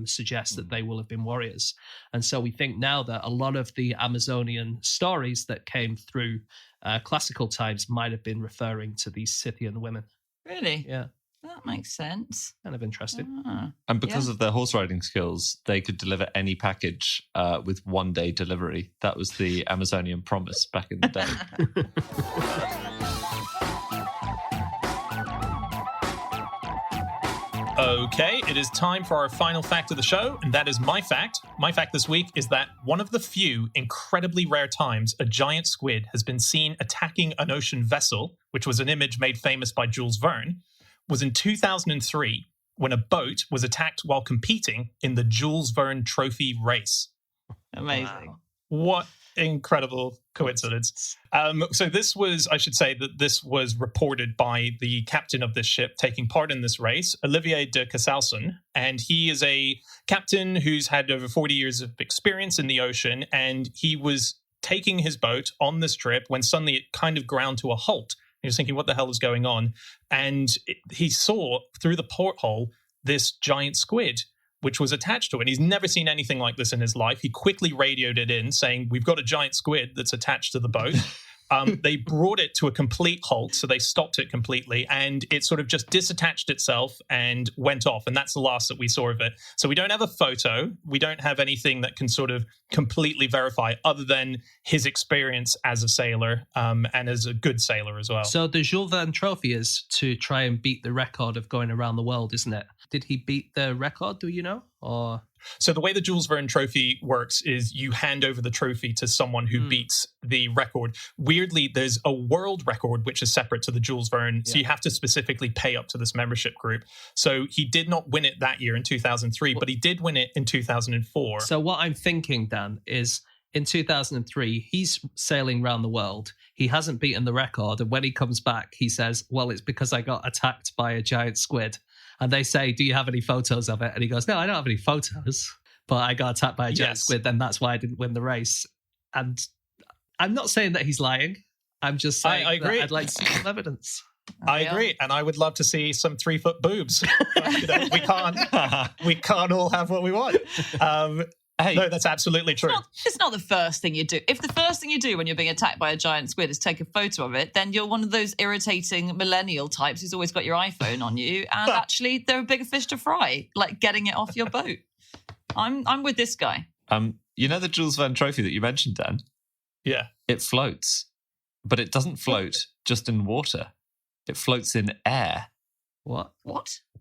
suggests that they will have been warriors. And so we think now that a lot of the Amazonian stories that came through classical times might have been referring to these Scythian women. Really? Yeah. That makes sense. Kind of interesting. And because of their horse riding skills, they could deliver any package with 1-day delivery. That was the Amazonian promise back in the day. Okay, it is time for our final fact of the show, and that is my fact. My fact this week is that one of the few incredibly rare times a giant squid has been seen attacking an ocean vessel, which was an image made famous by Jules Verne, was in 2003 when a boat was attacked while competing in the Jules Verne Trophy race. Amazing. What Incredible coincidence. So this was, I should say that this was reported by the captain of this ship taking part in this race, Olivier de Cassalson. And he is a captain who's had over 40 years of experience in the ocean. And he was taking his boat on this trip when suddenly it kind of ground to a halt. He was thinking, what the hell is going on? And he saw through the porthole this giant squid, which was attached to it. And he's never seen anything like this in his life. He quickly radioed it in, saying, we've got a giant squid that's attached to the boat. They brought it to a complete halt, so they stopped it completely, and it sort of just disattached itself and went off, and that's the last that we saw of it. So we don't have a photo. We don't have anything that can sort of completely verify other than his experience as a sailor and as a good sailor as well. So the Jules Verne trophy is to try and beat the record of going around the world, isn't it? Did he beat the record, do you know? Or... So the way the Jules Verne trophy works is you hand over the trophy to someone who beats the record. Weirdly, there's a world record which is separate to the Jules Verne, so you have to specifically pay up to this membership group. So he did not win it that year in 2003, but he did win it in 2004. So what I'm thinking, Dan, is in 2003, he's sailing around the world. He hasn't beaten the record, and when he comes back, he says, well, it's because I got attacked by a giant squid. And they say, do you have any photos of it? And he goes, no, I don't have any photos, but I got attacked by a giant squid, then that's why I didn't win the race. And I'm not saying that he's lying. I'm just saying I agree. that I'd like some evidence. I agree, and I would love to see some 3-foot boobs. But, you know, we can't all have what we want. Hey, no, that's absolutely true. It's not the first thing you do. If the first thing you do when you're being attacked by a giant squid is take a photo of it, then you're one of those irritating millennial types who's always got your iPhone on you. And actually, there are bigger fish to fry, like getting it off your boat. I'm with this guy. you know the Jules Verne trophy that you mentioned, Dan? Yeah. It floats, but it doesn't float just in water. It floats in air. What?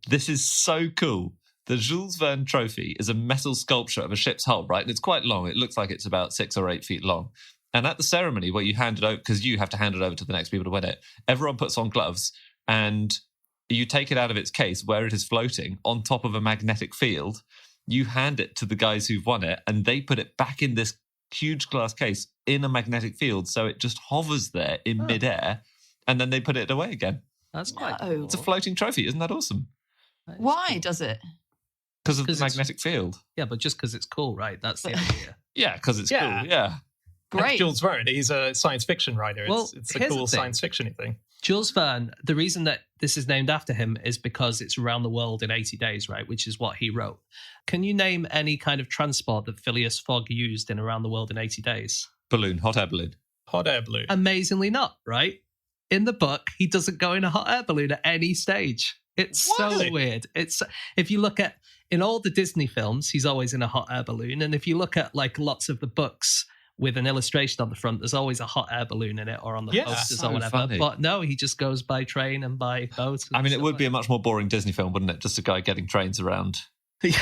This is so cool. The Jules Verne trophy is a metal sculpture of a ship's hull, right? And it's quite long. It looks like it's about 6 or 8 feet long. And at the ceremony where you hand it over, because you have to hand it over to the next people to win it, everyone puts on gloves and you take it out of its case where it is floating on top of a magnetic field. You hand it to the guys who've won it and they put it back in this huge glass case in a magnetic field. So it just hovers there in midair and then they put it away again. That's quite cool. It's a floating trophy. Isn't that awesome? Why does it? Because of the magnetic field. Yeah, but just because it's cool, right? That's the idea. Yeah, because it's cool. Yeah. Great. That's Jules Verne. He's a science fiction writer. Well, it's a here's cool the thing. science fiction thing. Jules Verne, the reason that this is named after him is because it's around the world in 80 days, right? Which is what he wrote. Can you name any kind of transport that Phileas Fogg used in Around the World in 80 days? Balloon, hot air balloon. Hot air balloon. Amazingly not, right? In the book, he doesn't go in a hot air balloon at any stage. It's so weird. It's if you look at in all the Disney films, he's always in a hot air balloon. And if you look at like lots of the books with an illustration on the front, there's always a hot air balloon in it or on the posters so or whatever. funny. But no, he just goes by train and by boat. I mean, it would be a much more boring Disney film, wouldn't it? Just a guy getting trains around. Yeah.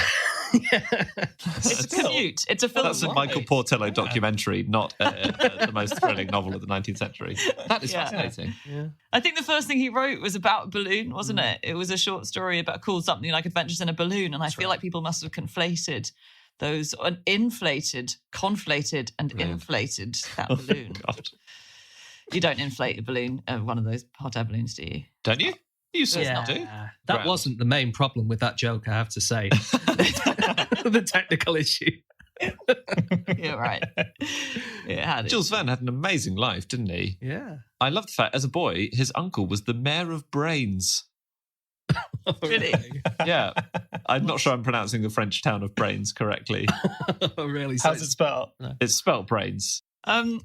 It's a commute. It's a film. That's a Michael Portillo documentary, not the most thrilling novel of the 19th century. That is fascinating. Yeah. I think the first thing he wrote was about a balloon, wasn't it? It was a short story about called something like Adventures in a Balloon. And I feel like people must have conflated those, conflated and inflated that balloon. God. You don't inflate a balloon, one of those hot air balloons, do you? Don't you? You sort Yeah, of do. that Ground. wasn't the main problem with that joke, I have to say. The technical issue. You're right. It had it. Jules Verne had an amazing life, didn't he? Yeah. I love the fact, as a boy, his uncle was the mayor of Brains. Really? Yeah. I'm not sure I'm pronouncing the French town of Brains correctly. Oh, really? So How's it spelled? It's spelled Brains.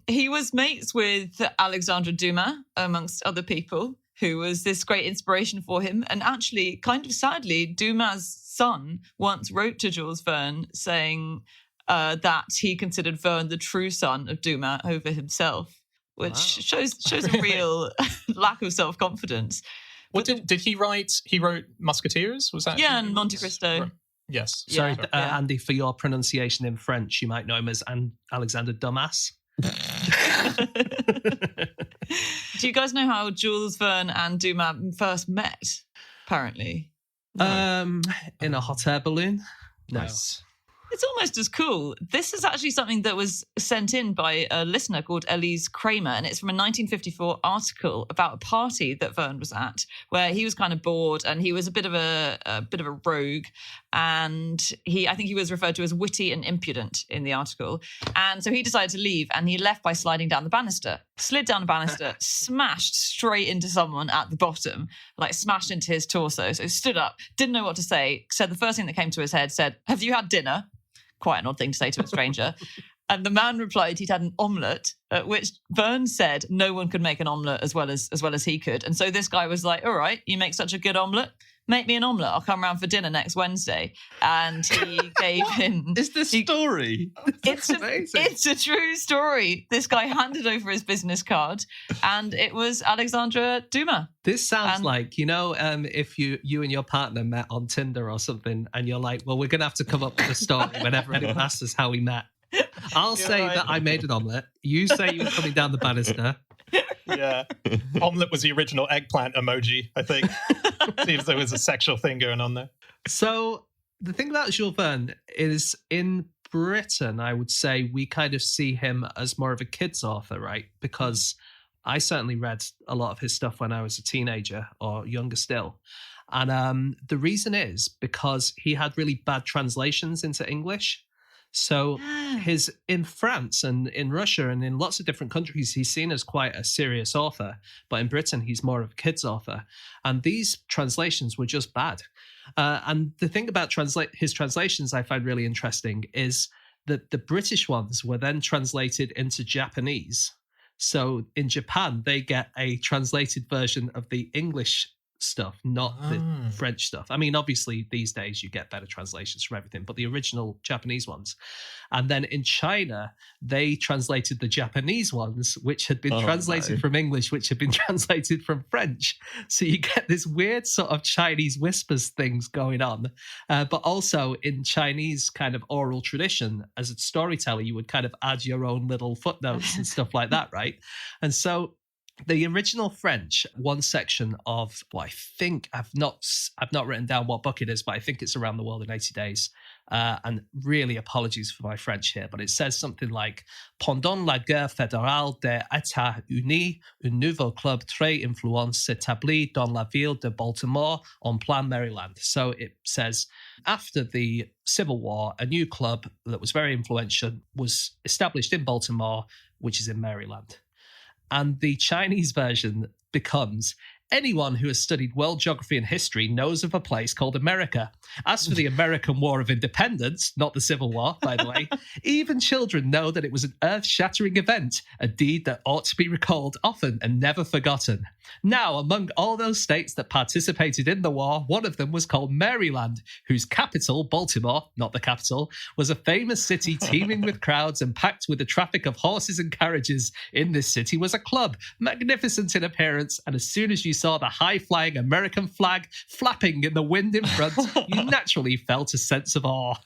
He was mates with Alexandre Dumas, amongst other people, who was this great inspiration for him. And actually, kind of sadly, Dumas' son once wrote to Jules Verne saying that he considered Verne the true son of Dumas over himself, which shows a real lack of self-confidence. What did he write? He wrote Musketeers? Was that? Yeah, and Monte Cristo. Yes. Sorry, Yeah. Andy, for your pronunciation in French, you might know him as Alexander Dumas. Do you guys know how Jules Verne and Dumas first met? Apparently. In a hot air balloon? No. Nice. It's almost as cool. This is actually something that was sent in by a listener called Elise Kramer, and it's from a 1954 article about a party that Verne was at, where he was kind of bored and he was a bit of a rogue, and I think he was referred to as witty and impudent in the article. And so he decided to leave, and he left by sliding down the banister. Slid down the banister, smashed straight into someone at the bottom, like smashed into his torso. So stood up, didn't know what to say, said the first thing that came to his head, said, "Have you had dinner?" Quite an odd thing to say to a stranger. And the man replied he'd had an omelette, at which Verne said no one could make an omelette as well as he could. And so this guy was like, "All right, you make such a good omelette. Make me an omelette. I'll come round for dinner next Wednesday." And he gave him... Is this story? It's a true story. This guy handed over his business card, and it was Alexandre Dumas. This sounds like, if you and your partner met on Tinder or something, and you're like, well, we're going to have to come up with a story whenever anyone asks us how we met. I'll say that I made an omelette. You say you were coming down the banister. Yeah. Omelette was the original eggplant emoji, I think. Seems there was a sexual thing going on there. So the thing about Jules Verne is, in Britain, I would say we kind of see him as more of a kid's author, right? Because I certainly read a lot of his stuff when I was a teenager or younger still. And the reason is because he had really bad translations into English. So in France and in Russia and in lots of different countries, he's seen as quite a serious author. But in Britain, he's more of a kid's author. And these translations were just bad. And the thing about his translations I find really interesting is that the British ones were then translated into Japanese. So in Japan, they get a translated version of the English stuff, not the French stuff. I mean, obviously, these days you get better translations from everything, but the original Japanese ones. And then in China, they translated the Japanese ones, which had been translated from English, which had been translated from French. So you get this weird sort of Chinese whispers things going on. But also in Chinese kind of oral tradition, as a storyteller, you would kind of add your own little footnotes and stuff like that, right? And so the original French, one section of what I think I've not written down what book it is, but I think it's Around the World in 80 Days. And really apologies for my French here, but it says something like, "Pendant la guerre fédérale des États-Unis, un nouveau club très influent s'établit dans la ville de Baltimore en plein Maryland." So it says, after the Civil War, a new club that was very influential was established in Baltimore, which is in Maryland. And the Chinese version becomes, "Anyone who has studied world geography and history knows of a place called America. As for the American War of Independence," not the Civil War, by the way, "even children know that it was an earth-shattering event, a deed that ought to be recalled often and never forgotten. Now, among all those states that participated in the war, one of them was called Maryland, whose capital, Baltimore, not the capital, was a famous city teeming with crowds and packed with the traffic of horses and carriages. In this city was a club, magnificent in appearance, and as soon as you saw the high-flying American flag flapping in the wind in front, you naturally felt a sense of awe."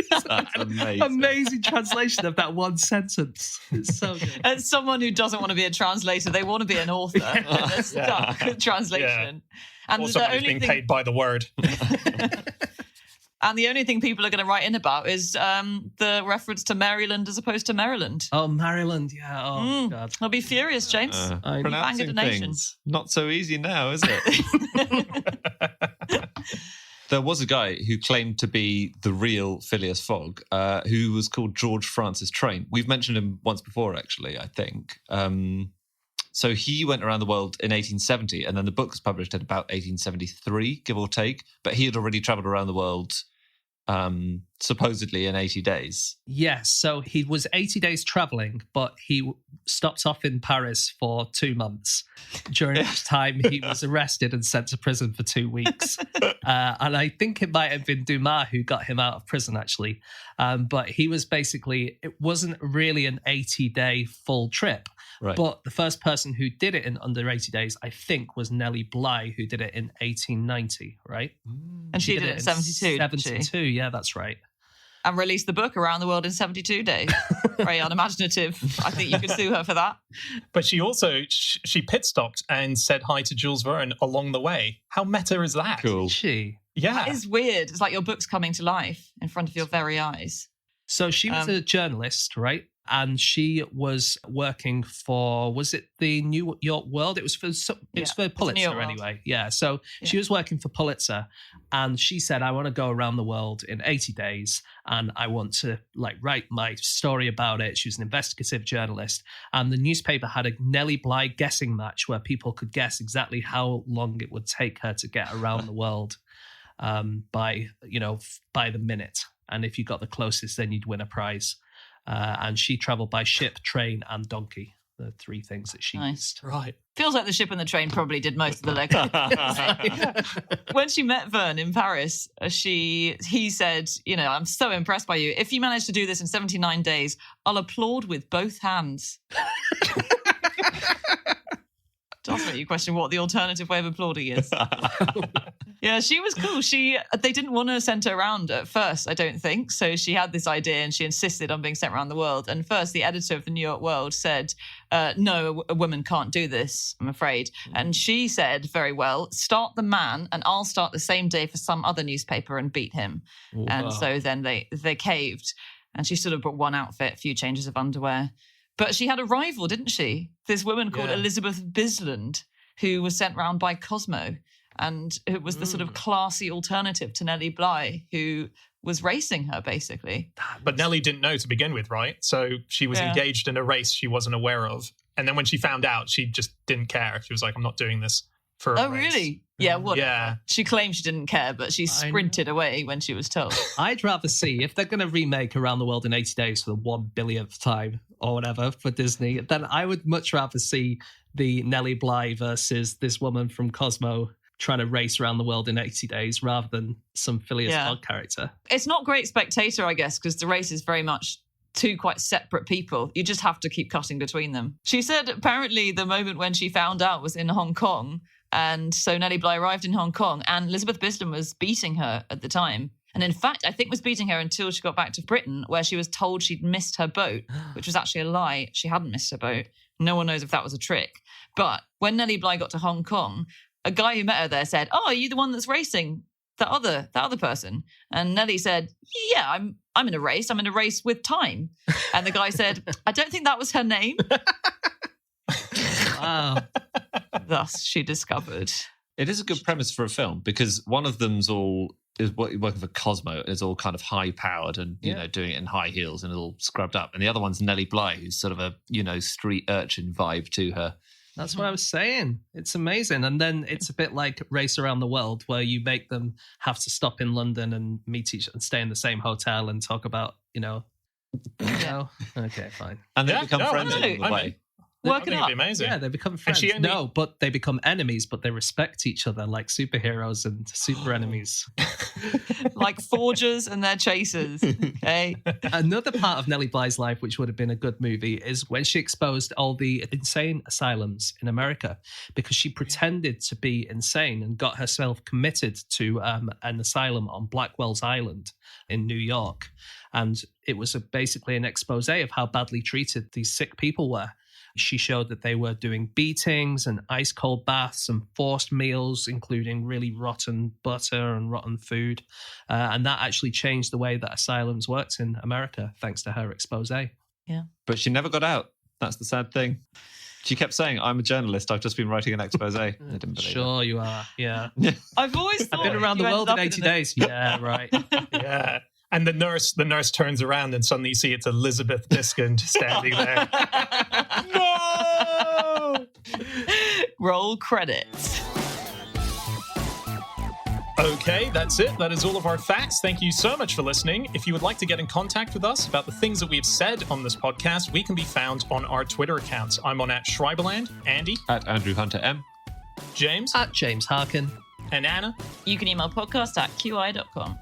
That's amazing. Amazing translation of that one sentence. It's so good. As someone who doesn't want to be a translator, they want to be an author. They're stuck with translation. Yeah. And Or someone who's being paid by the word. And the only thing people are going to write in about is the reference to Maryland as opposed to Maryland. Oh, Maryland, yeah. Oh, God. I'll be furious, James. Pronouncing donation. things. Not so easy now, is it? There was a guy who claimed to be the real Phileas Fogg, who was called George Francis Train. We've mentioned him once before, actually, I think. So he went around the world in 1870, and then the book was published in about 1873, give or take. But he had already travelled around the world supposedly in 80 days. Yes, so he was 80 days travelling, but he stopped off in Paris for 2 months, during which time he was arrested and sent to prison for 2 weeks. And I think it might have been Dumas who got him out of prison, actually. But he was basically, it wasn't really an 80-day full trip. Right. But the first person who did it in under 80 days, I think, was Nellie Bly, who did it in 1890, right? And she did it in 72, didn't she? 72, yeah, that's right. And released the book Around the World in 72 Days. Very unimaginative. I think you could sue her for that. But she also, she pit stopped and said hi to Jules Verne along the way. How meta is that? Cool. She. Yeah. That is weird. It's like your book's coming to life in front of your very eyes. So she was a journalist, right? And she was working for, was it the New York World? It was for Pulitzer anyway. Yeah. So she was working for Pulitzer, and she said, I want to go around the world in 80 days and I want to write my story about it. She was an investigative journalist, and the newspaper had a Nellie Bly guessing match where people could guess exactly how long it would take her to get around the world by the minute. And if you got the closest, then you'd win a prize. And she traveled by ship, train, and donkey. The three things that she used. Right. Feels like the ship and the train probably did most of the legwork. When she met Verne in Paris, he said, I'm so impressed by you. If you manage to do this in 79 days, I'll applaud with both hands. Does make you question what the alternative way of applauding is. Yeah, she was cool. They didn't want to send her around at first, I don't think. So she had this idea and she insisted on being sent around the world. And first, the editor of the New York World said, no, a woman can't do this, I'm afraid. And she said, very well, start the man and I'll start the same day for some other newspaper and beat him. Wow. And so then they caved. And she sort of brought one outfit, a few changes of underwear. But she had a rival, didn't she? This woman called Elizabeth Bisland, who was sent round by Cosmo. And it was the sort of classy alternative to Nellie Bly, who was racing her, basically. But Nellie didn't know to begin with, right? So she was engaged in a race she wasn't aware of. And then when she found out, she just didn't care. She was like, I'm not doing this for a race. Oh, really? Yeah, what? Yeah. She claimed she didn't care, but she sprinted away when she was told. I'd rather see, if they're going to remake Around the World in 80 Days for the 1 billionth time or whatever for Disney, then I would much rather see the Nellie Bly versus this woman from Cosmo trying to race around the world in 80 days rather than some Phileas Fogg character. It's not great spectator, I guess, because the race is very much two quite separate people. You just have to keep cutting between them. She said apparently the moment when she found out was in Hong Kong. And so Nellie Bly arrived in Hong Kong and Elizabeth Bisland was beating her at the time. And in fact, I think was beating her until she got back to Britain, where she was told she'd missed her boat, which was actually a lie. She hadn't missed her boat. No one knows if that was a trick. But when Nellie Bly got to Hong Kong, a guy who met her there said, "Oh, are you the one that's racing that other person?" And Nellie said, "Yeah, I'm in a race. I'm in a race with time." And the guy said, "I don't think that was her name." Wow. Thus, she discovered. It is a good premise for a film because one of them's working for Cosmo and is all kind of high powered and doing it in high heels and all scrubbed up, and the other one's Nellie Bly, who's sort of a street urchin vibe to her. That's what I was saying. It's amazing. And then it's a bit like Race Around the World, where you make them have to stop in London and meet each and stay in the same hotel and talk about, Okay, fine. And they become friends along the way. Working up. Amazing. Yeah, they become friends. But they become enemies, but they respect each other like superheroes and super enemies. Like forgers and their chasers. Okay. Another part of Nellie Bly's life, which would have been a good movie, is when she exposed all the insane asylums in America because she pretended to be insane and got herself committed to an asylum on Blackwell's Island in New York. And it was basically an expose of how badly treated these sick people were. She showed that they were doing beatings and ice cold baths and forced meals, including really rotten butter and rotten food. And that actually changed the way that asylums worked in America, thanks to her expose. Yeah. But she never got out. That's the sad thing. She kept saying, "I'm a journalist. I've just been writing an expose." I didn't believe Sure, you are. Yeah. I've always thought I've been around the world in 80 days. Yeah, right. Yeah. And the nurse turns around and suddenly you see it's Elizabeth Bisland standing there. No! Roll credits. Okay, that's it. That is all of our facts. Thank you so much for listening. If you would like to get in contact with us about the things that we've said on this podcast, we can be found on our Twitter accounts. I'm on @Schreiberland, Andy at Andrew Hunter M, James at James Harkin, and Anna. You can email podcast@qi.com.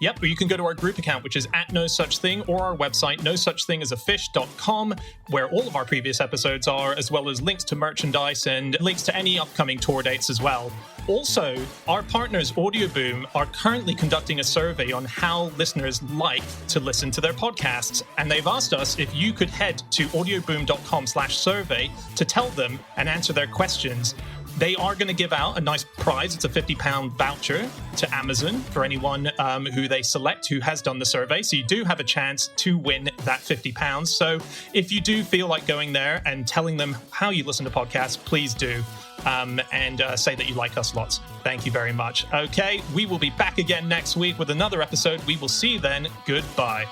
Yep, or you can go to our group account, which is @NoSuchThing, or our website, nosuchthingasafish.com, where all of our previous episodes are, as well as links to merchandise and links to any upcoming tour dates as well. Also, our partners, Audioboom, are currently conducting a survey on how listeners like to listen to their podcasts. And they've asked us if you could head to audioboom.com/survey to tell them and answer their questions They are going to give out a nice prize. It's a £50 voucher to Amazon for anyone who they select who has done the survey. So you do have a chance to win that £50. So if you do feel like going there and telling them how you listen to podcasts, please do. And say that you like us lots. Thank you very much. Okay, we will be back again next week with another episode. We will see you then. Goodbye.